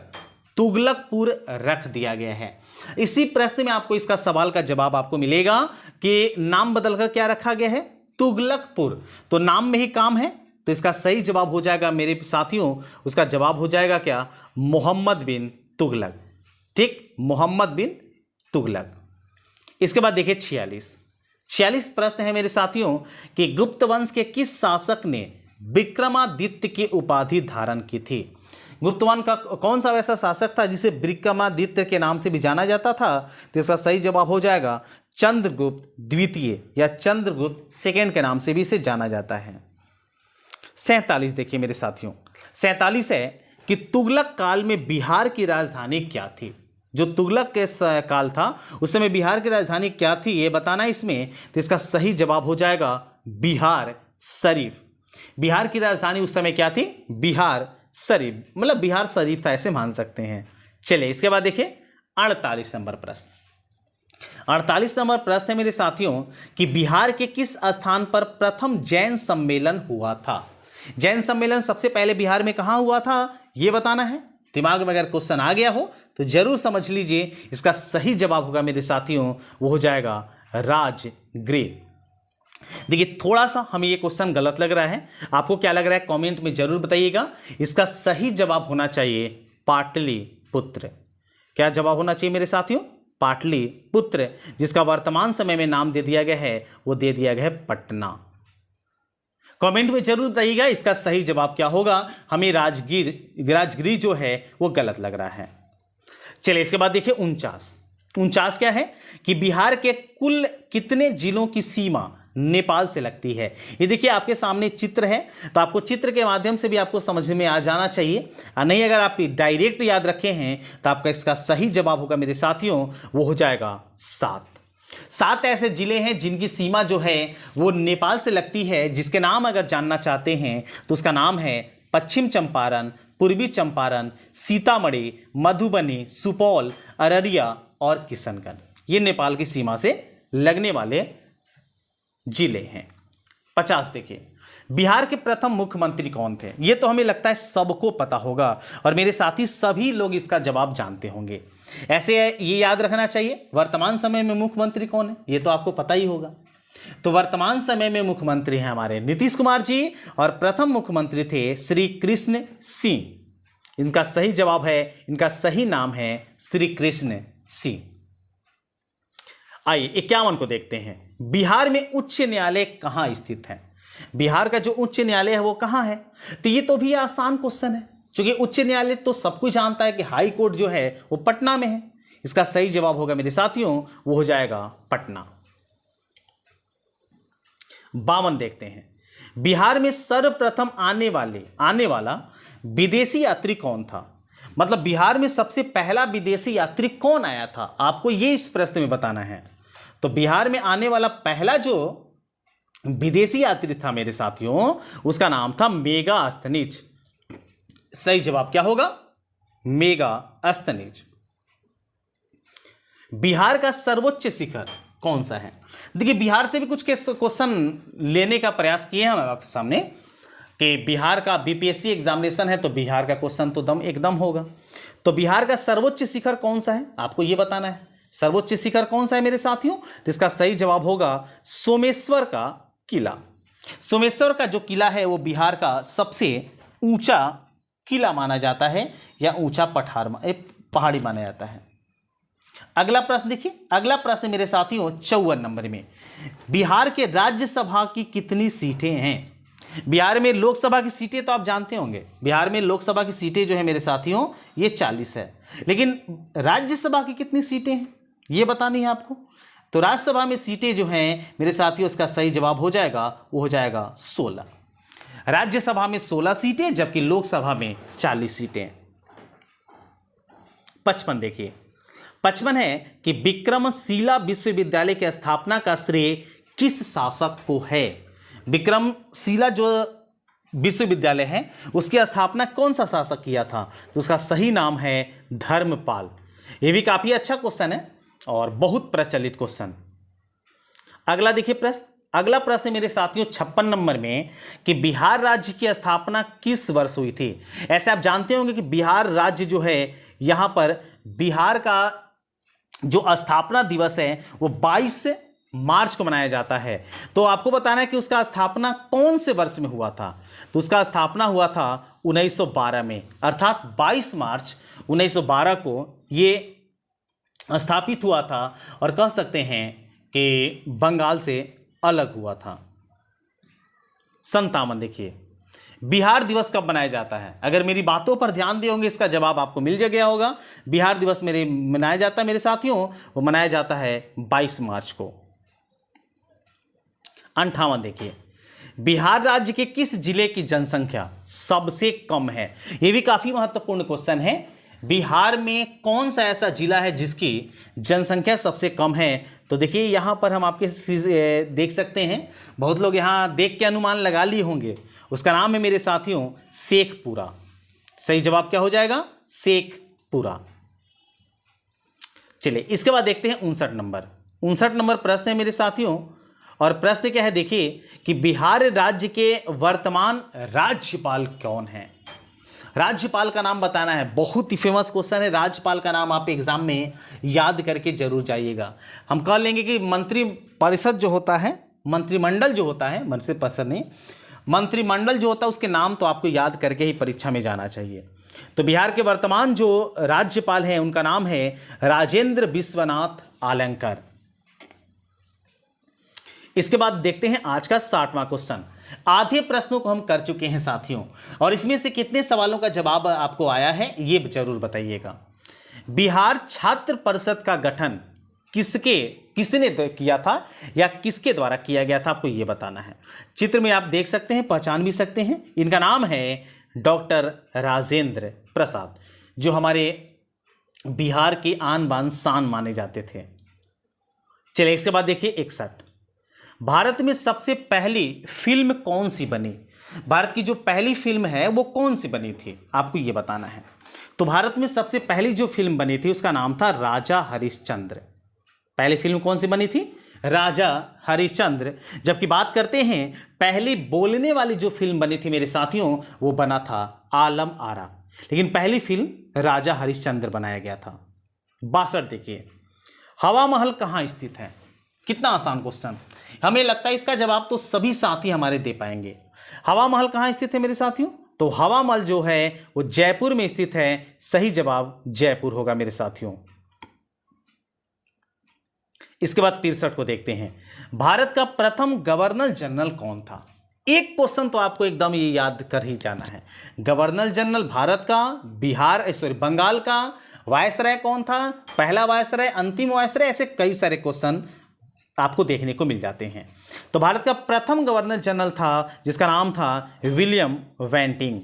तुगलकपुर रख दिया गया है? इसी प्रश्न में आपको इसका सवाल का जवाब आपको मिलेगा कि नाम बदलकर क्या रखा गया है? तुगलकपुर। तो नाम में ही काम है। तो इसका सही जवाब हो जाएगा मेरे साथियों, उसका जवाब हो जाएगा क्या? मोहम्मद बिन तुगलक। ठीक, मोहम्मद बिन तुगलक। इसके बाद देखिए 46 प्रश्न है मेरे साथियों कि गुप्त वंश के किस शासक ने विक्रमादित्य की उपाधि धारण की थी? गुप्त वंश का कौन सा वैसा शासक था जिसे विक्रमादित्य के नाम से भी जाना जाता था? तो इसका सही जवाब हो जाएगा चंद्रगुप्त द्वितीय या चंद्रगुप्त सेकेंड के नाम से भी इसे जाना जाता है। 47 देखिए मेरे साथियों, 47 है कि तुगलक काल में बिहार की राजधानी क्या थी? जो तुगलक के काल था उस समय बिहार की राजधानी क्या थी ये बताना इसमें, तो इसका सही जवाब हो जाएगा बिहार शरीफ। बिहार की राजधानी उस समय क्या थी? बिहार शरीफ, मतलब बिहार शरीफ था ऐसे मान सकते हैं। चलिए इसके बाद देखिए 48 नंबर प्रश्न। 48 नंबर प्रश्न है मेरे साथियों कि बिहार के किस स्थान पर प्रथम जैन सम्मेलन हुआ था? जैन सम्मेलन सबसे पहले बिहार में कहां हुआ था यह बताना है। दिमाग में अगर क्वेश्चन आ गया हो तो जरूर समझ लीजिए, इसका सही जवाब होगा मेरे साथियों वो हो जाएगा राजगृह। देखिए थोड़ा सा हमें ये क्वेश्चन गलत लग रहा है, आपको क्या लग रहा है कमेंट में जरूर बताइएगा। इसका सही जवाब होना चाहिए पाटलिपुत्र। क्या जवाब होना चाहिए मेरे साथियों? पाटलिपुत्र, जिसका वर्तमान समय में नाम दे दिया गया है वो दे दिया गया है पटना। कमेंट में जरूर बताइएगा इसका सही जवाब क्या होगा। हमें राजगीर जो है वो गलत लग रहा है। चलिए इसके बाद देखिए 49 क्या है कि बिहार के कुल कितने जिलों की सीमा नेपाल से लगती है? ये देखिए आपके सामने चित्र है, तो आपको चित्र के माध्यम से भी आपको समझ में आ जाना चाहिए, और नहीं अगर आप डायरेक्ट याद रखे हैं तो आपका इसका सही जवाब होगा मेरे साथियों वो हो जाएगा 7 ऐसे जिले हैं जिनकी सीमा जो है वो नेपाल से लगती है, जिसके नाम अगर जानना चाहते हैं तो उसका नाम है पश्चिम चंपारण, पूर्वी चंपारण, सीतामढ़ी, मधुबनी, सुपौल, अररिया और किशनगंज। ये नेपाल की सीमा से लगने वाले जिले हैं। 50 देखिए बिहार के प्रथम मुख्यमंत्री कौन थे? ये तो हमें लगता है सबको पता होगा और मेरे साथी सभी लोग इसका जवाब जानते होंगे। ऐसे ये याद रखना चाहिए वर्तमान समय में मुख्यमंत्री कौन है, ये तो आपको पता ही होगा। तो वर्तमान समय में मुख्यमंत्री हैं हमारे नीतीश कुमार जी, और प्रथम मुख्यमंत्री थे श्री कृष्ण सिंह। इनका सही जवाब है, इनका सही नाम है श्री कृष्ण सिंह। आइए 51 को देखते हैं। बिहार में उच्च न्यायालय कहां स्थित है? बिहार का जो उच्च न्यायालय है वो कहां है? तो ये तो भी आसान क्वेश्चन है, क्योंकि उच्च न्यायालय तो सब कुछ जानता है कि हाई कोर्ट जो है वो पटना में है। इसका सही जवाब होगा मेरे साथियों वो हो जाएगा पटना। 52 देखते हैं। बिहार में सर्वप्रथम आने वाला विदेशी यात्री कौन था? मतलब बिहार में सबसे पहला विदेशी यात्री कौन आया था, आपको ये इस प्रश्न में बताना है। तो बिहार में आने वाला पहला जो विदेशी यात्री था मेरे साथियों उसका नाम था मेगास्थनीज। सही जवाब क्या होगा? मेगास्थनीज। बिहार का सर्वोच्च शिखर कौन सा है? देखिए बिहार से भी कुछ क्वेश्चन लेने का प्रयास किए हैं हम आपके सामने कि बिहार का बीपीएससी एग्जामिनेशन है तो बिहार का क्वेश्चन तो एकदम होगा। तो बिहार का सर्वोच्च शिखर कौन सा है आपको ये बताना है। सर्वोच्च शिखर कौन सा है मेरे साथियों? तो इसका सही जवाब होगा सोमेश्वर का किला। सोमेश्वर का जो किला है वो बिहार का सबसे ऊंचा किला माना जाता है या ऊंचा पहाड़ी माना जाता है। अगला प्रश्न देखिए, अगला प्रश्न मेरे साथियों 54 नंबर में। बिहार के राज्यसभा की कितनी सीटें हैं? बिहार में लोकसभा की सीटें तो आप जानते होंगे, बिहार में लोकसभा की सीटें जो है मेरे साथियों ये 40 है, लेकिन राज्यसभा की कितनी सीटें हैं ये बतानी है आपको। तो राज्यसभा में सीटें जो हैं मेरे साथियों इसका सही जवाब हो जाएगा वो हो जाएगा 16। राज्यसभा में 16 सीटें जबकि लोकसभा में 40 सीटें। 55 देखिए, 55 है कि विक्रमशिला विश्वविद्यालय की स्थापना का श्रेय किस शासक को है? विक्रमशिला जो विश्वविद्यालय है उसकी स्थापना कौन सा शासक किया था? तो उसका सही नाम है धर्मपाल। यह भी काफी अच्छा क्वेश्चन है और बहुत प्रचलित क्वेश्चन। अगला देखिए प्रश्न, अगला प्रश्न मेरे साथियों 56 नंबर में कि बिहार राज्य की स्थापना किस वर्ष हुई थी? ऐसे आप जानते होंगे कि बिहार राज्य जो है यहां पर बिहार का जो स्थापना दिवस है वो 22 मार्च को मनाया जाता है। तो आपको बताना है कि उसका स्थापना कौन से वर्ष में हुआ था? तो उसका स्थापना हुआ था 1912 में, अर्थात 22 मार्च 1912 को ये स्थापित हुआ था और कह सकते हैं कि बंगाल से अलग हुआ था। 57 देखिए, बिहार दिवस कब मनाया जाता है? अगर मेरी बातों पर ध्यान दिए होंगे इसका जवाब आपको मिल गया होगा। बिहार दिवस मेरे मनाया जाता है मेरे साथियों, वो मनाया जाता है 22 मार्च को। 58 देखिए, बिहार राज्य के किस जिले की जनसंख्या सबसे कम है? यह भी काफी महत्वपूर्ण क्वेश्चन है। बिहार में कौन सा ऐसा जिला है जिसकी जनसंख्या सबसे कम है? तो देखिए यहां पर हम आपके देख सकते हैं, बहुत लोग यहां देख के अनुमान लगा लिए होंगे। उसका नाम है मेरे साथियों शेखपुरा। सही जवाब क्या हो जाएगा? शेखपुरा। चलिए इसके बाद देखते हैं 59 नंबर। 59 नंबर प्रश्न है मेरे साथियों, और प्रश्न क्या है देखिए कि बिहार राज्य के वर्तमान राज्यपाल कौन है? राज्यपाल का नाम बताना है। बहुत ही फेमस क्वेश्चन है। राज्यपाल का नाम आप एग्जाम में याद करके जरूर जाइएगा। हम कह लेंगे कि मंत्री परिषद जो होता है, मंत्रिमंडल जो होता है, मंत्री परिषद नहीं, मंत्रिमंडल जो होता है उसके नाम तो आपको याद करके ही परीक्षा में जाना चाहिए। तो बिहार के वर्तमान जो राज्यपाल हैं उनका नाम है राजेंद्र विश्वनाथ आलंकर। इसके बाद देखते हैं आज का 60वां क्वेश्चन। आधे प्रश्नों को हम कर चुके हैं साथियों, और इसमें से कितने सवालों का जवाब आपको आया है ये जरूर बताइएगा। बिहार छात्र परिषद का गठन किसने किया था या किसके द्वारा किया गया था, आपको ये बताना है। चित्र में आप देख सकते हैं, पहचान भी सकते हैं। इनका नाम है डॉक्टर राजेंद्र प्रसाद, जो हमारे बिहार के आन बान शान माने जाते थे। चलिए इसके बाद देखिए 61। भारत में सबसे पहली फिल्म कौन सी बनी? भारत की जो पहली फिल्म है वो कौन सी बनी थी, आपको ये बताना है। तो भारत में सबसे पहली जो फिल्म बनी थी उसका नाम था राजा हरिश्चंद्र। पहली फिल्म कौन सी बनी थी? राजा हरिश्चंद्र। जबकि बात करते हैं पहली बोलने वाली जो फिल्म बनी थी मेरे साथियों, वो बना था आलम आरा, लेकिन पहली फिल्म राजा हरिश्चंद्र बनाया गया था। 62 देखिए, हवा महल कहाँ स्थित है? कितना आसान क्वेश्चन। हमें लगता है इसका जवाब तो सभी साथी हमारे दे पाएंगे। हवा महल कहाँ स्थित है मेरे साथियों? तो हवा महल जो है वो जयपुर में स्थित है। सही जवाब जयपुर होगा मेरे साथियों। इसके बाद 63 को देखते हैं। भारत का प्रथम गवर्नर जनरल कौन था? एक क्वेश्चन तो आपको एकदम ये याद कर ही जाना है। गवर्नर जनरल भारत का, बंगाल का वायसराय कौन था? पहला वायसराय, अंतिम वायसराय, ऐसे कई सारे क्वेश्चन आपको देखने को मिल जाते हैं। तो भारत का प्रथम गवर्नर जनरल था जिसका नाम था विलियम बेंटिंग।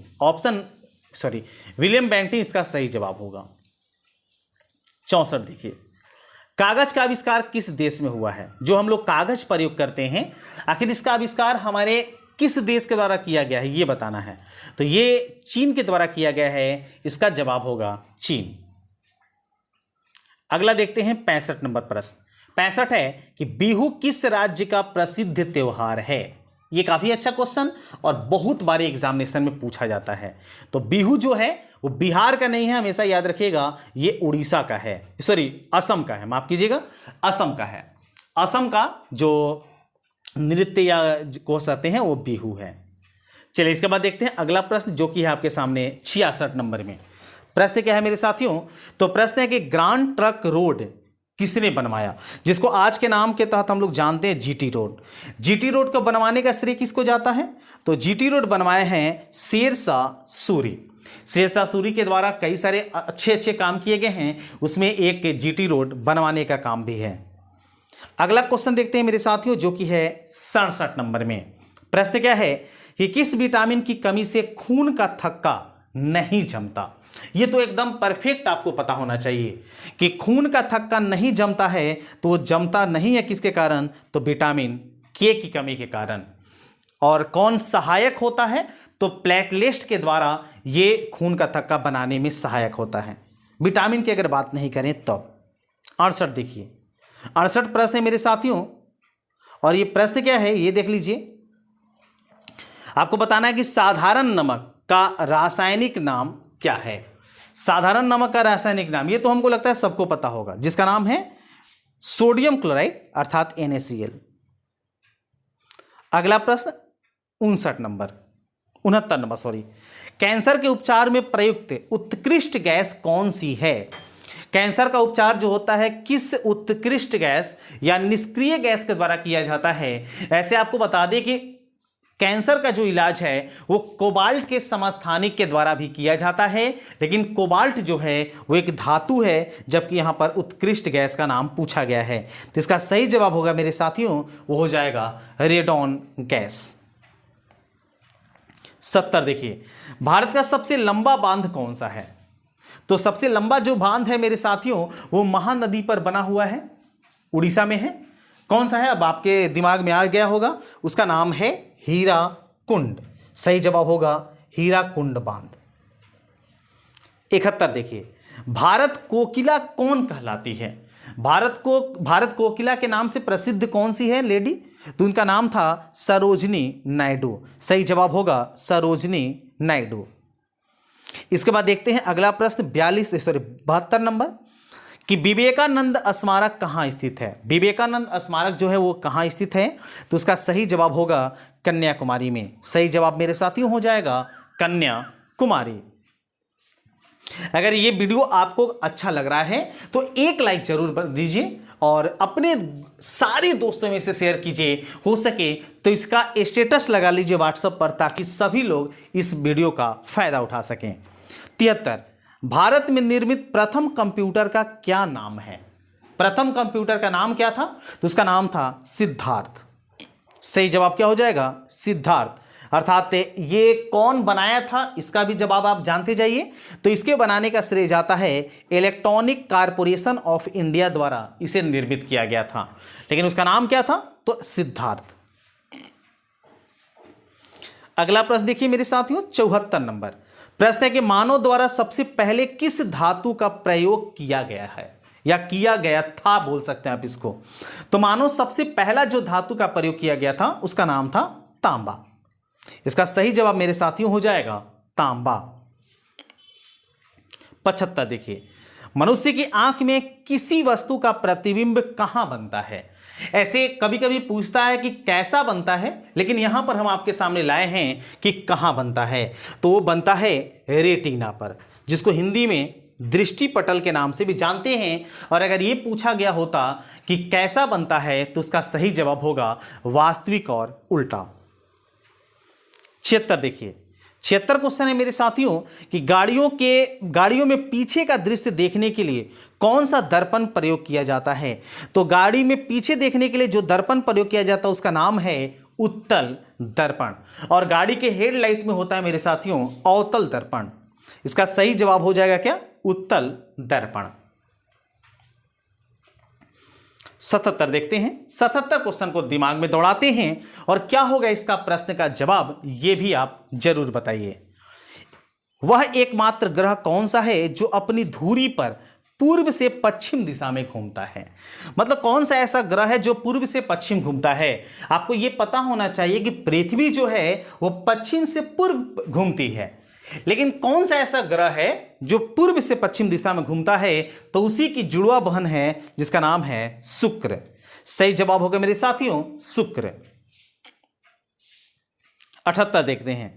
विलियम बेंटिंग इसका सही जवाब होगा। 64 देखिए, कागज का आविष्कार किस देश में हुआ है? जो हम लोग कागज प्रयोग करते हैं, आखिर इसका आविष्कार हमारे किस देश के द्वारा किया गया है ये बताना है। तो ये चीन के द्वारा किया गया है। इसका जवाब होगा चीन। अगला देखते हैं 65 नंबर प्रश्न। 65 है कि बिहू किस राज्य का प्रसिद्ध त्योहार है? ये काफी अच्छा क्वेश्चन और बहुत बार एग्जामिनेशन में पूछा जाता है। तो बिहू जो है वो बिहार का नहीं है, हमेशा याद रखिएगा, ये उड़ीसा का है, असम का है, माफ कीजिएगा, असम का है। असम का जो नृत्य या कह सकते हैं वो बिहू है। चलिए इसके बाद देखते हैं अगला प्रश्न जो कि है आपके सामने 66 नंबर में। प्रश्न क्या है मेरे साथियों? तो प्रश्न है कि ग्रांड ट्रक रोड किसने बनवाया, जिसको आज के नाम के तहत हम लोग जानते हैं जीटी रोड। जीटी रोड को बनवाने का श्रेय किसको जाता है? तो जीटी रोड बनवाए हैं शेरशाह सूरी। शेरशाह सूरी के द्वारा कई सारे अच्छे काम किए गए हैं, उसमें एक जीटी रोड बनवाने का काम भी है। अगला क्वेश्चन देखते हैं मेरे साथियों जो कि है 67 नंबर में। प्रश्न क्या है कि किस विटामिन की कमी से खून का थक्का नहीं जमता? ये तो एकदम परफेक्ट आपको पता होना चाहिए कि खून का थक्का नहीं जमता है, तो वो जमता नहीं है किसके कारण? तो विटामिन के की कमी के कारण। और कौन सहायक होता है? तो प्लेटलेट के द्वारा ये खून का थक्का बनाने में सहायक होता है। विटामिन की अगर बात नहीं करें तो 68 देखिए, 68 प्रश्न है मेरे साथियों, और ये प्रश्न क्या है ये देख लीजिए। आपको बताना है कि साधारण नमक का रासायनिक नाम क्या है? साधारण नमक का रासायनिक नाम, ये तो हमको लगता है सबको पता होगा, जिसका नाम है सोडियम क्लोराइड अर्थात NaCl। अगला प्रश्न 69 नंबर, कैंसर के उपचार में प्रयुक्त उत्कृष्ट गैस कौन सी है? कैंसर का उपचार जो होता है किस उत्कृष्ट गैस या निष्क्रिय गैस के द्वारा किया जाता है? ऐसे आपको बता दें कि कैंसर का जो इलाज है वो कोबाल्ट के समस्थानिक के द्वारा भी किया जाता है, लेकिन कोबाल्ट जो है वो एक धातु है, जबकि यहां पर उत्कृष्ट गैस का नाम पूछा गया है। तो इसका सही जवाब होगा मेरे साथियों, वो हो जाएगा रेडॉन गैस। 70 देखिए, भारत का सबसे लंबा बांध कौन सा है? तो सबसे लंबा जो बांध है मेरे साथियों वो महानदी पर बना हुआ है, उड़ीसा में है। कौन सा है? अब आपके दिमाग में आ गया होगा, उसका नाम है हीराकुंड। सही जवाब होगा हीराकुंड बांध। 71 देखिए, भारत कोकिला कौन कहलाती है? भारत कोकिला के नाम से प्रसिद्ध कौन सी है लेडी? तो उनका नाम था सरोजनी नायडू। सही जवाब होगा सरोजनी नायडू। इसके बाद देखते हैं अगला प्रश्न 72 नंबर कि विवेकानंद स्मारक कहाँ स्थित है? विवेकानंद स्मारक जो है वो कहाँ स्थित है? तो उसका सही जवाब होगा कन्याकुमारी में। सही जवाब मेरे साथियों हो जाएगा कन्याकुमारी। अगर ये वीडियो आपको अच्छा लग रहा है तो एक लाइक जरूर दीजिए और अपने सारे दोस्तों में से शेयर कीजिए, हो सके तो इसका स्टेटस लगा लीजिए व्हाट्सएप पर, ताकि सभी लोग इस वीडियो का फायदा उठा सकें। 73, भारत में निर्मित प्रथम कंप्यूटर का क्या नाम है? प्रथम कंप्यूटर का नाम क्या था? तो उसका नाम था सिद्धार्थ। सही जवाब क्या हो जाएगा? सिद्धार्थ। अर्थात ये कौन बनाया था इसका भी जवाब आप जानते जाइए। तो इसके बनाने का श्रेय जाता है इलेक्ट्रॉनिक कारपोरेशन ऑफ इंडिया द्वारा इसे निर्मित किया गया था, लेकिन उसका नाम क्या था? तो सिद्धार्थ। अगला प्रश्न देखिए मेरे साथियों 74 नंबर प्रश्न है कि मानव द्वारा सबसे पहले किस धातु का प्रयोग किया गया है, या किया गया था बोल सकते हैं आप इसको। तो मानव सबसे पहला जो धातु का प्रयोग किया गया था उसका नाम था तांबा। इसका सही जवाब मेरे साथियों हो जाएगा तांबा। 75 देखिए, मनुष्य की आंख में किसी वस्तु का प्रतिबिंब कहां बनता है? ऐसे कभी कभी पूछता है कि कैसा बनता है, लेकिन यहां पर हम आपके सामने लाए हैं कि कहां बनता है। तो वो बनता है रेटिना पर, जिसको हिंदी में दृष्टि पटल के नाम से भी जानते हैं। और अगर ये पूछा गया होता कि कैसा बनता है तो उसका सही जवाब होगा वास्तविक और उल्टा। 76 देखिए, 76 क्वेश्चन है मेरे साथियों कि गाड़ियों में पीछे का दृश्य देखने के लिए कौन सा दर्पण प्रयोग किया जाता है? तो गाड़ी में पीछे देखने के लिए जो दर्पण प्रयोग किया जाता है उसका नाम है उत्तल दर्पण, और गाड़ी के हेडलाइट में होता है मेरे साथियों अवतल दर्पण। इसका सही जवाब हो जाएगा क्या? उत्तल दर्पण। 77 देखते हैं। 77 क्वेश्चन को दिमाग में दौड़ाते हैं और क्या होगा इसका प्रश्न का जवाब, यह भी आप जरूर बताइए। वह एकमात्र ग्रह कौन सा है जो अपनी धुरी पर पूर्व से पश्चिम दिशा में घूमता है? मतलब कौन सा ऐसा ग्रह है जो पूर्व से पश्चिम घूमता है? आपको यह पता होना चाहिए कि पृथ्वी जो है वो पश्चिम से पूर्व घूमती है, लेकिन कौन सा ऐसा ग्रह है जो पूर्व से पश्चिम दिशा में घूमता है? तो उसी की जुड़वा बहन है जिसका नाम है शुक्र। सही जवाब होगा मेरे साथियों शुक्र। 78 देखते हैं।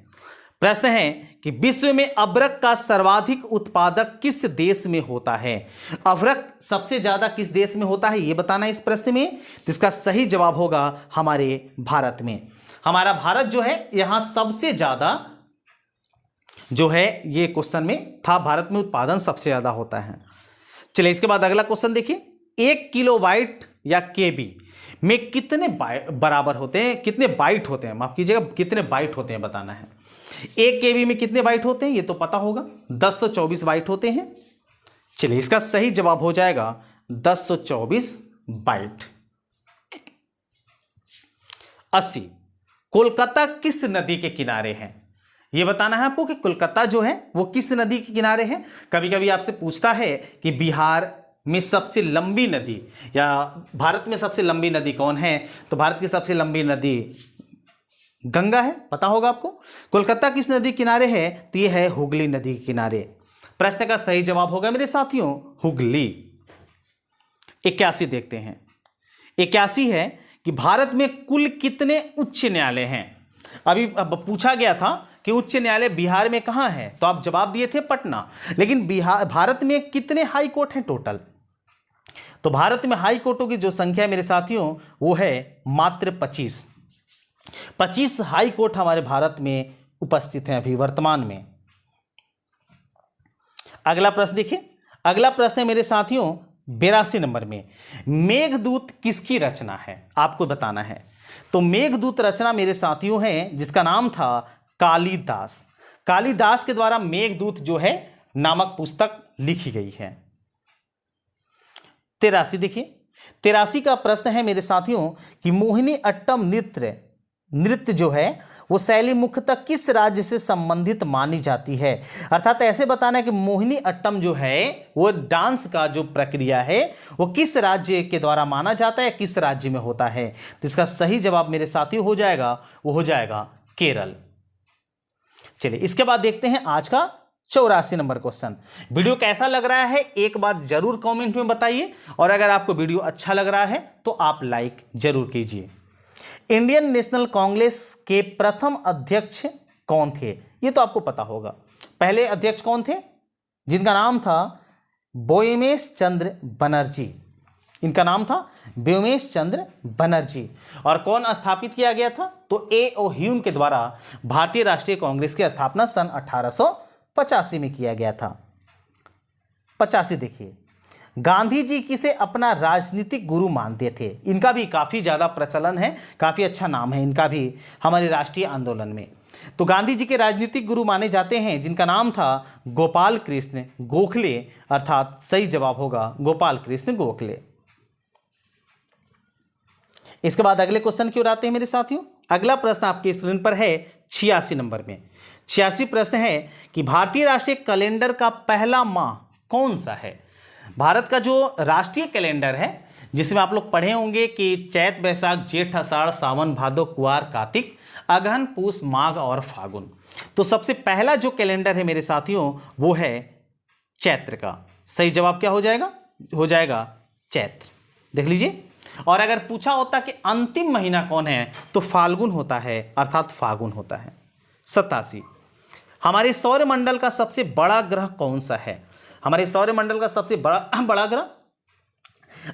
प्रश्न है कि विश्व में अभ्रक का सर्वाधिक उत्पादक किस देश में होता है? अभ्रक सबसे ज्यादा किस देश में होता है ये बताना इस प्रश्न में। इसका सही जवाब होगा हमारे भारत में। हमारा भारत जो है यहां सबसे ज्यादा जो है ये क्वेश्चन में था, भारत में उत्पादन सबसे ज्यादा होता है। चलिए इसके बाद अगला क्वेश्चन देखिए, 1 किलोबाइट या केबी में कितने बराबर होते हैं, कितने बाइट होते हैं, माफ कीजिएगा कितने बाइट होते हैं बताना है। 1 केबी में कितने बाइट होते हैं ये तो पता होगा, 1024 बाइट होते हैं। चलिए इसका सही जवाब हो जाएगा 1024 बाइट। 80 कोलकाता किस नदी के किनारे है? यह बताना है आपको कि कोलकाता जो है वो किस नदी के किनारे है। कभी कभी आपसे पूछता है कि बिहार में सबसे लंबी नदी या भारत में सबसे लंबी नदी कौन है? तो भारत की सबसे लंबी नदी गंगा है, पता होगा आपको। कोलकाता किस नदी किनारे है? तो यह है हुगली नदी के किनारे। प्रश्न का सही जवाब होगा मेरे साथियों हुगली। 81 देखते हैं। 81 है कि भारत में कुल कितने उच्च न्यायालय हैं? अभी अब पूछा गया था कि उच्च न्यायालय बिहार में कहां है, तो आप जवाब दिए थे पटना, लेकिन भारत में कितने हाई कोर्ट हैं टोटल? तो भारत में हाई कोर्टों की जो संख्या है मेरे साथियों वो है मात्र 25। 25 हाई कोर्ट हमारे भारत में उपस्थित हैं अभी वर्तमान में। अगला प्रश्न देखिए, अगला प्रश्न है मेरे साथियों 82 नंबर में, मेघदूत किसकी रचना है, आपको बताना है। तो मेघदूत रचना मेरे साथियों है जिसका नाम था कालिदास। कालिदास के द्वारा मेघदूत जो है नामक पुस्तक लिखी गई है। 83 देखिए, 83 का प्रश्न है मेरे साथियों कि मोहिनी अट्टम नृत्य जो है वो शैली मुख्यतः किस राज्य से संबंधित मानी जाती है। अर्थात ऐसे बताना है कि मोहिनी अट्टम जो है वो डांस का जो प्रक्रिया है वो किस राज्य के द्वारा माना जाता है, किस राज्य में होता है। तो इसका सही जवाब मेरे साथियों हो जाएगा, वो हो जाएगा केरल। चलिए इसके बाद देखते हैं आज का 84 नंबर क्वेश्चन। वीडियो कैसा लग रहा है एक बार जरूर कमेंट में बताइए, और अगर आपको वीडियो अच्छा लग रहा है तो आप लाइक जरूर कीजिए। इंडियन नेशनल कांग्रेस के प्रथम अध्यक्ष कौन थे, ये तो आपको पता होगा। पहले अध्यक्ष कौन थे, जिनका नाम था ब्योमेश चंद्र बनर्जी। इनका नाम था ब्योमेश चंद्र बनर्जी। और कौन स्थापित किया गया था, तो ए.ओ. ह्यूम के द्वारा भारतीय राष्ट्रीय कांग्रेस की स्थापना सन 1885 में किया गया था। 85 देखिए, गांधी जी किसे अपना राजनीतिक गुरु मानते थे। इनका भी काफी ज्यादा प्रचलन है, काफी अच्छा नाम है इनका भी हमारे राष्ट्रीय आंदोलन में। तो गांधी जी के राजनीतिक गुरु माने जाते हैं जिनका नाम था गोपाल कृष्ण गोखले, अर्थात सही जवाब होगा गोपाल कृष्ण गोखले। इसके बाद अगले क्वेश्चन की ओर आते हैं मेरे साथियों। अगला प्रश्न आपके स्क्रीन पर है 86 नंबर में। 86 प्रश्न है कि भारतीय राष्ट्रीय कैलेंडर का पहला माह कौन सा है। भारत का जो राष्ट्रीय कैलेंडर है जिसमें आप लोग पढ़े होंगे कि चैत बैसाख जेठ आषाढ़ सावन भादो कुआर कार्तिक अगहन पूस माघ और फागुन। तो सबसे पहला जो कैलेंडर है मेरे साथियों वो है चैत्र का। सही जवाब क्या हो जाएगा, हो जाएगा चैत्र। देख लीजिए, और अगर पूछा होता कि अंतिम महीना कौन है तो फाल्गुन होता है, अर्थात फागुन होता है। 87, हमारे सौरमंडल का सबसे बड़ा ग्रह कौन सा है। हमारे सौरमंडल का सबसे बड़ा ग्रह,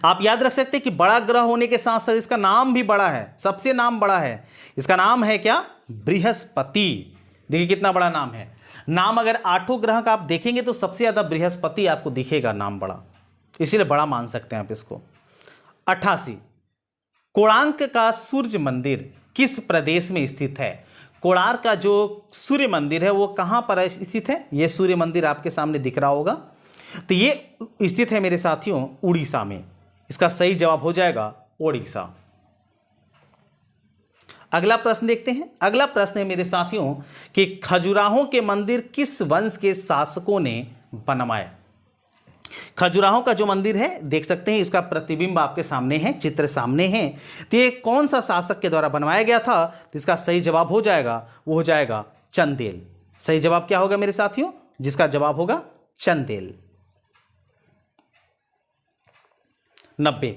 आप याद रख सकते हैं कि बड़ा ग्रह होने के साथ साथ इसका नाम भी बड़ा है, सबसे नाम बड़ा है। इसका नाम है क्या, बृहस्पति। देखिए कितना बड़ा नाम है। नाम अगर 8 ग्रह का आप देखेंगे तो सबसे ज्यादा बृहस्पति आपको दिखेगा नाम बड़ा, इसीलिए बड़ा मान सकते हैं आप इसको। 88, कोणार्क का सूर्य मंदिर किस प्रदेश में स्थित है। कोणार्क का जो सूर्य मंदिर है वो कहां पर स्थित है, ये सूर्य मंदिर आपके सामने दिख रहा होगा। तो ये स्थित है मेरे साथियों उड़ीसा में। इसका सही जवाब हो जाएगा ओडिशा। अगला प्रश्न देखते हैं। अगला प्रश्न है मेरे साथियों कि खजुराहो के मंदिर किस वंश के शासकों ने बनवाए। खजुराहो का जो मंदिर है देख सकते हैं, इसका प्रतिबिंब आपके सामने है, चित्र सामने है। तो ये कौन सा शासक के द्वारा बनवाया गया था, तो इसका सही जवाब हो जाएगा, वो हो जाएगा चंदेल। सही जवाब क्या होगा मेरे साथियों, जिसका जवाब होगा चंदेल। 90,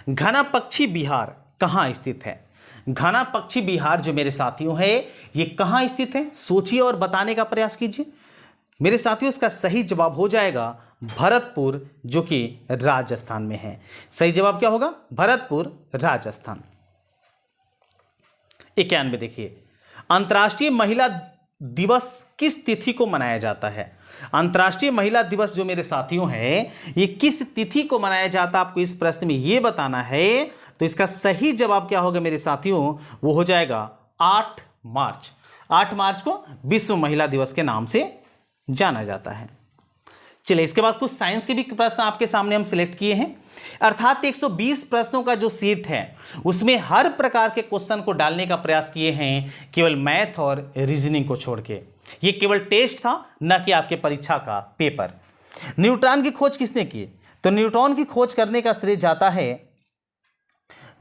घना पक्षी बिहार कहां स्थित है। घना पक्षी बिहार जो मेरे साथियों है ये कहां स्थित है, सोचिए और बताने का प्रयास कीजिए मेरे साथियों। इसका सही जवाब हो जाएगा भरतपुर, जो कि राजस्थान में है। सही जवाब क्या होगा, भरतपुर राजस्थान। 91 देखिए, अंतर्राष्ट्रीय महिला दिवस किस तिथि को मनाया जाता है। अंतर्राष्ट्रीय महिला दिवस जो मेरे साथियों है ये किस तिथि को मनाया जाता है, आपको इस प्रश्न में ये बताना है। तो इसका सही जवाब क्या होगा मेरे साथियों, वो हो जाएगा 8 मार्च। 8 मार्च को विश्व महिला दिवस के नाम से जाना जाता है। चलिए इसके बाद कुछ साइंस के भी प्रश्न आपके सामने हम सिलेक्ट किए हैं। अर्थात 120 प्रश्नों का जो सीट है उसमें हर प्रकार के क्वेश्चन को डालने का प्रयास किए हैं, केवल मैथ और रीजनिंग को छोड़ के। ये केवल टेस्ट था, न कि आपके परीक्षा का पेपर। न्यूट्रॉन की खोज किसने की, तो न्यूट्रॉन की खोज करने का श्रेय जाता है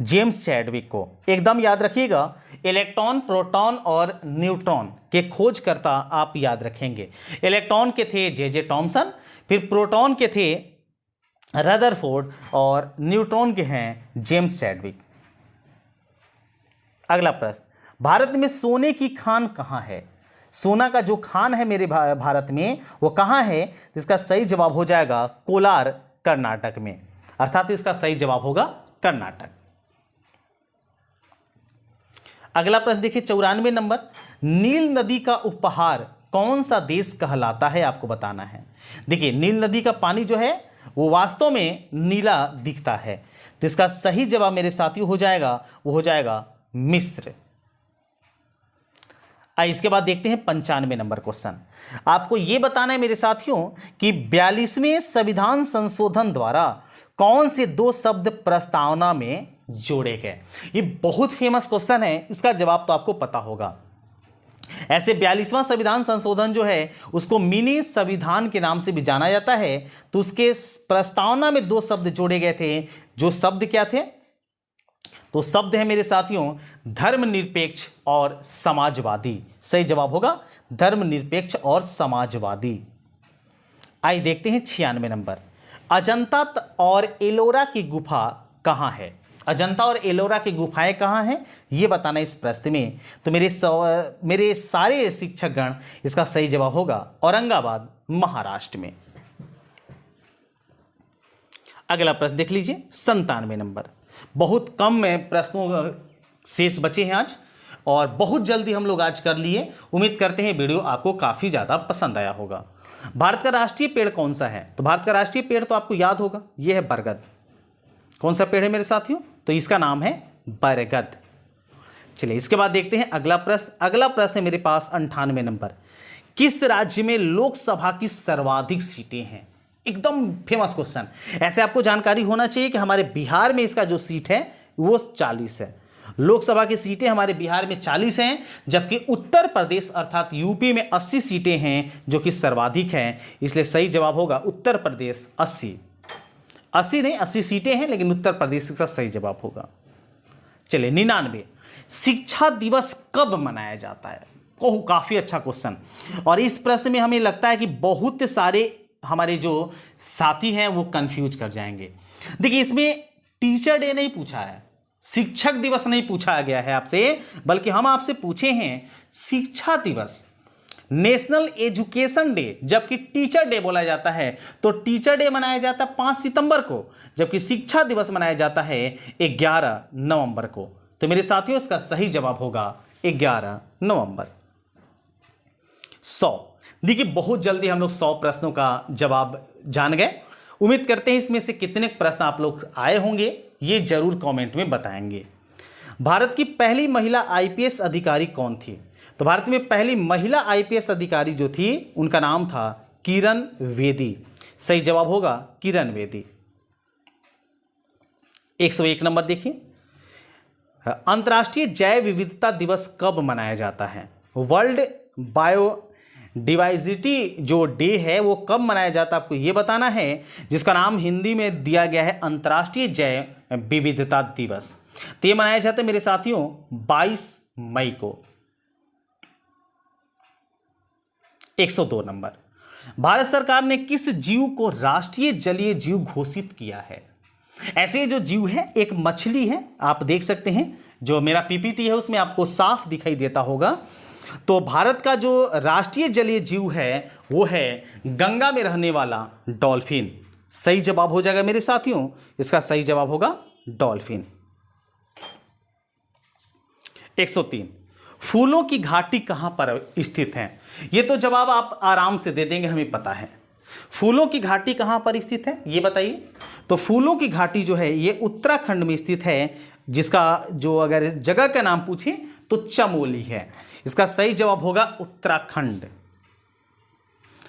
जेम्स चैडविक को। एकदम याद रखिएगा, इलेक्ट्रॉन, प्रोटॉन और न्यूट्रॉन के खोजकर्ता आप याद रखेंगे। इलेक्ट्रॉन के थे जे टॉमसन, फिर प्रोटॉन के थे रदरफोर्ड और न्यूट्रॉन के हैं जेम्स चैडविक। अगला प्रश्न, भारत में सोने की खान कहां है। सोना का जो खान है मेरे भारत में वो कहां है, इसका सही जवाब हो जाएगा कोलार, कर्नाटक में। अर्थात इसका सही जवाब होगा कर्नाटक। अगला प्रश्न देखिए 94 नंबर, नील नदी का उपहार कौन सा देश कहलाता है, आपको बताना है। देखिए नील नदी का पानी जो है वो वास्तव में नीला दिखता है, तो इसका सही जवाब मेरे साथियों हो जाएगा, वो हो जाएगा मिस्र। इसके बाद देखते हैं 95 नंबर क्वेश्चन। आपको यह बताना है मेरे साथियों कि 42वें संविधान संशोधन द्वारा कौन से दो शब्द प्रस्तावना में जोड़े गए। ये बहुत फेमस क्वेश्चन है, इसका जवाब तो आपको पता होगा। ऐसे 42वां संविधान संशोधन जो है उसको मिनी संविधान के नाम से भी जाना जाता है। तो उसके प्रस्तावना में दो शब्द जोड़े गए थे, जो शब्द क्या थे, तो शब्द है मेरे साथियों धर्मनिरपेक्ष और समाजवादी। सही जवाब होगा धर्मनिरपेक्ष और समाजवादी। आइए देखते हैं 96 नंबर, अजंता और एलोरा की गुफा कहां है। अजंता और एलोरा की गुफाएं कहां हैं ये बताना इस प्रश्न में। तो मेरे सारे शिक्षकगण इसका सही जवाब होगा औरंगाबाद महाराष्ट्र में। अगला प्रश्न देख लीजिए 97 नंबर। बहुत कम में प्रश्नों शेष बचे हैं आज, और बहुत जल्दी हम लोग आज कर लिए। उम्मीद करते हैं वीडियो आपको काफ़ी ज़्यादा पसंद आया होगा। भारत का राष्ट्रीय पेड़ कौन सा है, तो भारत का राष्ट्रीय पेड़ तो आपको याद होगा, यह है बरगद। कौन सा पेड़ है मेरे साथियों, तो इसका नाम है बरगद। चलिए इसके बाद देखते हैं अगला प्रश्न। अगला प्रश्न है मेरे पास 98 नंबर, किस राज्य में लोकसभा की सर्वाधिक सीटें हैं। एकदम फेमस क्वेश्चन। ऐसे आपको जानकारी होना चाहिए कि हमारे बिहार में इसका जो सीट है वो 40 है। लोकसभा की सीटें हमारे बिहार में 40 हैं, जबकि उत्तर प्रदेश अर्थात यूपी में 80 सीटें हैं जो कि सर्वाधिक हैं। इसलिए सही जवाब होगा उत्तर प्रदेश 80 नहीं 80 सीटें हैं, लेकिन उत्तर प्रदेश का सही जवाब होगा। चलिए 99, शिक्षा दिवस कब मनाया जाता है। काफी अच्छा क्वेश्चन, और इस प्रश्न में हमें लगता है कि बहुत सारे हमारे जो साथी हैं वो कंफ्यूज कर जाएंगे। देखिए इसमें टीचर डे नहीं पूछा है, शिक्षक दिवस नहीं पूछा गया है आपसे, बल्कि हम आपसे पूछे हैं शिक्षा दिवस, नेशनल एजुकेशन डे। जबकि टीचर डे बोला जाता है तो टीचर डे मनाया जाता है 5 सितंबर को, जबकि शिक्षा दिवस मनाया जाता है 11 नवंबर को। तो मेरे साथियों इसका सही जवाब होगा 11 नवंबर। 100। देखिए बहुत जल्दी हम लोग 100 प्रश्नों का जवाब जान गए। उम्मीद करते हैं इसमें से कितने प्रश्न आप लोग आए होंगे ये जरूर कमेंट में बताएंगे। भारत की पहली महिला आईपीएस अधिकारी कौन थी, तो भारत में पहली महिला आईपीएस अधिकारी जो थी उनका नाम था किरण बेदी। सही जवाब होगा किरण बेदी। 101 नंबर देखिए, अंतर्राष्ट्रीय जैव विविधता दिवस कब मनाया जाता है। वर्ल्ड बायोडाइवर्सिटी जो डे है वो कब मनाया जाता है आपको ये बताना है, जिसका नाम हिंदी में दिया गया है अंतर्राष्ट्रीय जैव विविधता दिवस। तो ये मनाया जाता है मेरे साथियों 22 मई को। 102 नंबर, भारत सरकार ने किस जीव को राष्ट्रीय जलीय जीव घोषित किया है। ऐसे जो जीव है एक मछली है, आप देख सकते हैं जो मेरा पीपीटी है उसमें आपको साफ दिखाई देता होगा। तो भारत का जो राष्ट्रीय जलीय जीव है वो है गंगा में रहने वाला डॉल्फिन। सही जवाब हो जाएगा मेरे साथियों, इसका सही जवाब होगा डॉल्फिन। 103, फूलों की घाटी कहां पर स्थित है। ये तो जवाब आप आराम से दे देंगे, हमें पता है। फूलों की घाटी कहां पर स्थित है ये बताइए। तो फूलों की घाटी जो है ये उत्तराखंड में स्थित है, जिसका जो अगर जगह का नाम पूछे तो चमोली है। इसका सही जवाब होगा उत्तराखंड।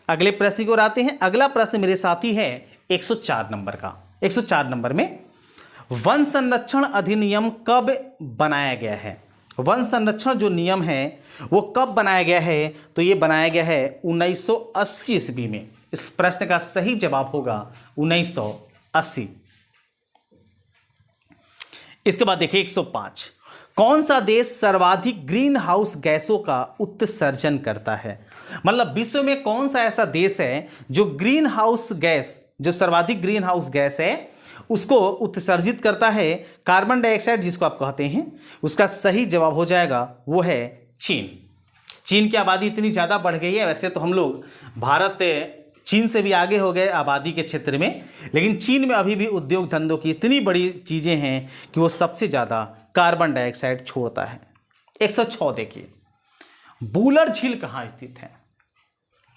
अगले प्रश्न की ओर आते हैं। अगला प्रश्न मेरे साथी है 104 नंबर का। 104 नंबर में वन संरक्षण अधिनियम कब बनाया गया है। वन संरक्षण जो नियम है वो कब बनाया गया है, तो ये बनाया गया है 1980 ईस्वी में। इस प्रश्न का सही जवाब होगा 1980। इसके बाद देखिए 105, कौन सा देश सर्वाधिक ग्रीन हाउस गैसों का उत्सर्जन करता है। मतलब विश्व में कौन सा ऐसा देश है जो ग्रीन हाउस गैस, जो सर्वाधिक ग्रीन हाउस गैस है उसको उत्सर्जित करता है, कार्बन डाइऑक्साइड जिसको आप कहते हैं। उसका सही जवाब हो जाएगा वो है चीन। चीन की आबादी इतनी ज़्यादा बढ़ गई है, वैसे तो हम लोग भारत चीन से भी आगे हो गए आबादी के क्षेत्र में, लेकिन चीन में अभी भी उद्योग धंधों की इतनी बड़ी चीज़ें हैं कि वो सबसे ज़्यादा कार्बन डाइऑक्साइड छोड़ता है। 106 देखिए, बूलर झील कहां स्थित है?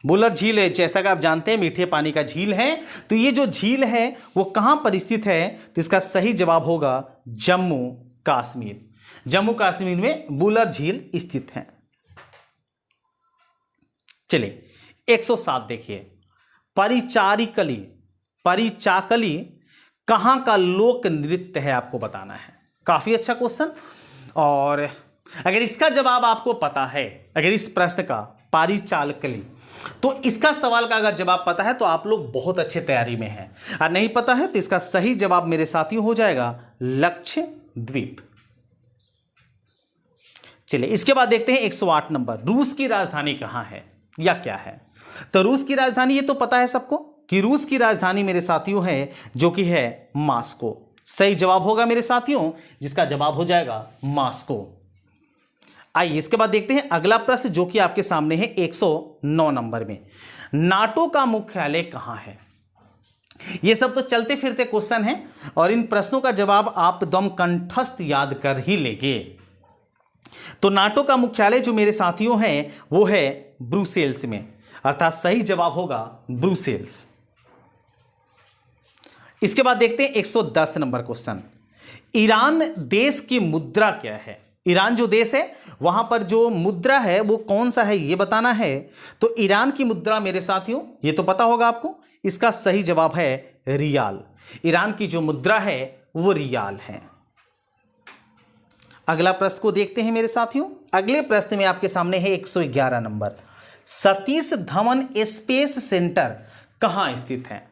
बूलर झील है, जैसा कि आप जानते हैं मीठे पानी का झील है। तो ये जो झील है वो कहां पर स्थित है? तो इसका सही जवाब होगा जम्मू कश्मीर। जम्मू कश्मीर में बूलर झील स्थित है। चलिए 107 देखिए, परिचारिकली, परिचाकली कहां का लोक नृत्य है? आपको बताना है। काफी अच्छा क्वेश्चन। और अगर इसका जवाब आपको पता है, अगर इस प्रश्न का परिचालकली, तो इसका सवाल का अगर जवाब पता है तो आप लोग बहुत अच्छे तैयारी में हैं। और नहीं पता है तो इसका सही जवाब मेरे साथियों हो जाएगा लक्षद्वीप। चलिए इसके बाद देखते हैं 108 नंबर, रूस की राजधानी कहां है या क्या है? तो रूस की राजधानी ये तो पता है सबको कि रूस की राजधानी मेरे साथियों है जो कि है मॉस्को। सही जवाब होगा मेरे साथियों, जिसका जवाब हो जाएगा मॉस्को। आइए इसके बाद देखते हैं अगला प्रश्न जो कि आपके सामने है 109 नंबर में, नाटो का मुख्यालय कहां है? ये सब तो चलते फिरते क्वेश्चन हैं और इन प्रश्नों का जवाब आप दम कंठस्थ याद कर ही लेंगे। तो नाटो का मुख्यालय जो मेरे साथियों है वो है ब्रुसेल्स में, अर्थात सही जवाब होगा ब्रुसेल्स। इसके बाद देखते हैं 110 नंबर क्वेश्चन, ईरान देश की मुद्रा क्या है? ईरान जो देश है वहां पर जो मुद्रा है वो कौन सा है ये बताना है। तो ईरान की मुद्रा मेरे साथियों ये तो पता होगा आपको, इसका सही जवाब है रियाल। ईरान की जो मुद्रा है वो रियाल है। अगला प्रश्न को देखते हैं मेरे साथियों। अगले प्रश्न में आपके सामने है 111 number, Satish Dhawan space centre कहां स्थित है?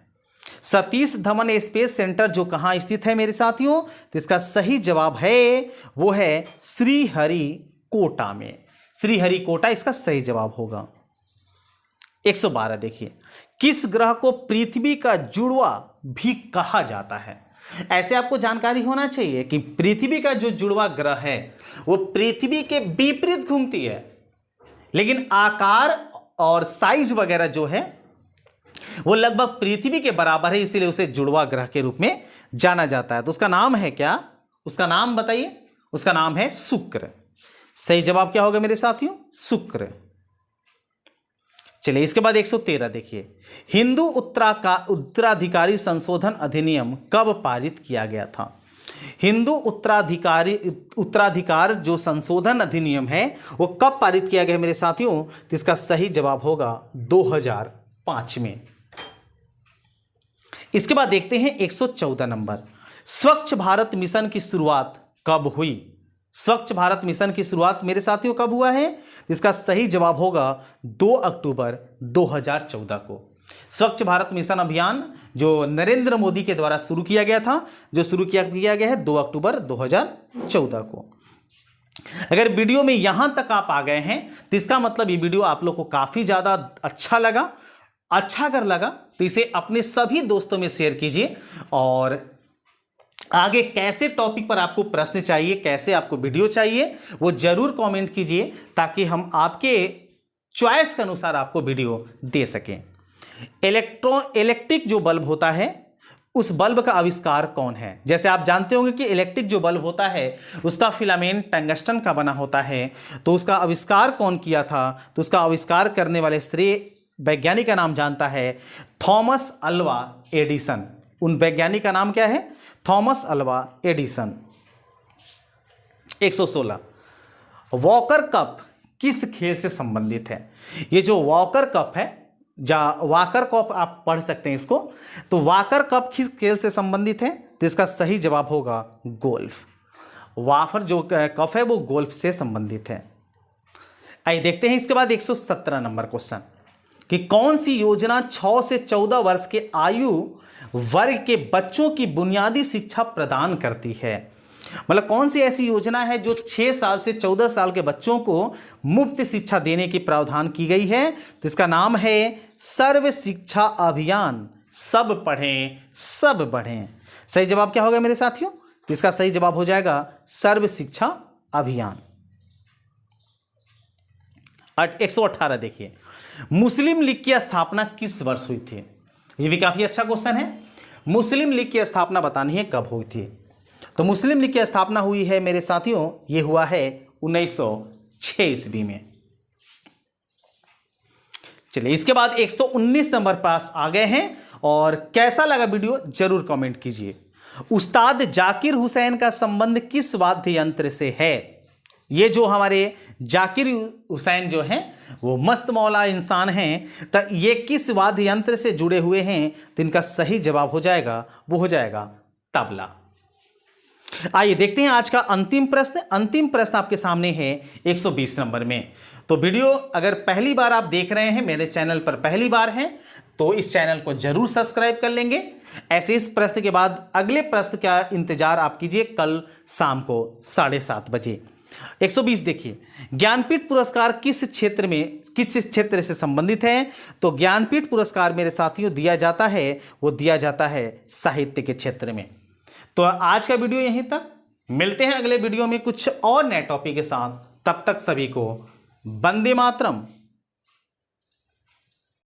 सतीश धवन स्पेस सेंटर जो कहां स्थित है मेरे साथियों? तो इसका सही जवाब है वो है श्रीहरिकोटा में। श्रीहरिकोटा इसका सही जवाब होगा। 112 देखिए, किस ग्रह को पृथ्वी का जुड़वा भी कहा जाता है? ऐसे आपको जानकारी होना चाहिए कि पृथ्वी का जो जुड़वा ग्रह है वो पृथ्वी के विपरीत घूमती है, लेकिन आकार और साइज वगैरह जो है वो लगभग पृथ्वी के बराबर है, इसीलिए उसे जुड़वा ग्रह के रूप में जाना जाता है। तो उसका नाम है क्या? उसका नाम बताइए। उसका नाम है शुक्र। सही जवाब क्या होगा मेरे साथियों? शुक्र। चलिए इसके बाद 113 देखिए, हिंदू उत्तराधिकारी संशोधन अधिनियम कब पारित किया गया था? हिंदू उत्तराधिकार जो संशोधन अधिनियम है वो कब पारित किया गया मेरे साथियों? तो इसका सही जवाब होगा 2005 में। इसके बाद देखते हैं 114 नंबर, स्वच्छ भारत मिशन की शुरुआत कब हुई? स्वच्छ भारत मिशन की शुरुआत मेरे साथियों कब हुआ है? इसका सही जवाब होगा 2 अक्टूबर 2014 को। स्वच्छ भारत मिशन अभियान जो नरेंद्र मोदी के द्वारा शुरू किया गया था, जो शुरू किया गया है 2 अक्टूबर 2014 को। अगर वीडियो में यहां तक आप आ गए हैं तो इसका मतलब ये वीडियो आप लोग को काफी ज्यादा अच्छा लगा। अच्छा अगर लगा तो इसे अपने सभी दोस्तों में शेयर कीजिए और आगे कैसे टॉपिक पर आपको प्रश्न चाहिए, कैसे आपको वीडियो चाहिए, वो जरूर कमेंट कीजिए ताकि हम आपके चॉइस के अनुसार आपको वीडियो दे सकें। इलेक्ट्रिक जो बल्ब होता है उस बल्ब का आविष्कार कौन है? जैसे आप जानते होंगे कि इलेक्ट्रिक जो बल्ब होता है उसका फिलामेंट टंगस्टन का बना होता है, तो उसका आविष्कार कौन किया था? तो उसका आविष्कार करने वाले श्रेय वैज्ञानिक का नाम जानता है थॉमस अल्वा एडिसन। उन वैज्ञानिक का नाम क्या है? Thomas Alva Edison. 116, walker cup किस खेल से संबंधित है? ये जो वॉकर कप है, वाकर कप आप पढ़ सकते हैं इसको, तो वाकर कप किस खेल से संबंधित है? तो इसका सही जवाब होगा गोल्फ। वाकर जो कप है वो गोल्फ से संबंधित है। आइए देखते हैं इसके बाद 117 नंबर क्वेश्चन कि कौन सी योजना 6 से 14 वर्ष के आयु वर्ग के बच्चों की बुनियादी शिक्षा प्रदान करती है? मतलब कौन सी ऐसी योजना है जो 6 साल से 14 साल के बच्चों को मुफ्त शिक्षा देने की प्रावधान की गई है? तो इसका नाम है सर्व शिक्षा अभियान, सब पढ़ें सब बढ़ें। सही जवाब क्या होगा मेरे साथियों? इसका सही जवाब हो जाएगा सर्व शिक्षा अभियान। 118 देखिए, मुस्लिम लीग की स्थापना किस वर्ष हुई थी? ये भी काफी अच्छा क्वेश्चन है। मुस्लिम लीग की स्थापना बतानी है कब हुई थी? तो मुस्लिम लीग की स्थापना हुई है मेरे साथियों, ये हुआ है 1906 ईस्वी में। चलिए, इसके बाद 119 नंबर पास आ गए हैं। और कैसा लगा वीडियो जरूर कमेंट कीजिए। उस्ताद जाकिर हुसैन का संबंध किस वाद्य यंत्र से है? ये जो हमारे जाकिर हुसैन जो हैं वो मस्त मौला इंसान हैं, तो ये किस वाद्य यंत्र से जुड़े हुए हैं? तो इनका सही जवाब हो जाएगा, वो हो जाएगा तबला। आइए देखते हैं आज का अंतिम प्रश्न। अंतिम प्रश्न आपके सामने है 120 नंबर में। तो वीडियो अगर पहली बार आप देख रहे हैं, मेरे चैनल पर पहली बार हैं, तो इस चैनल को जरूर सब्सक्राइब कर लेंगे। ऐसे इस प्रश्न के बाद अगले प्रश्न का इंतजार आप कीजिए कल शाम को 7:30 बजे। 120 देखिए, ज्ञानपीठ पुरस्कार किस क्षेत्र से संबंधित है? तो ज्ञानपीठ पुरस्कार मेरे साथियों दिया जाता है, वो दिया जाता है साहित्य के क्षेत्र में। तो आज का वीडियो यहीं तक, मिलते हैं अगले वीडियो में कुछ और नए टॉपिक के साथ। तब तक सभी को वंदे मातरम।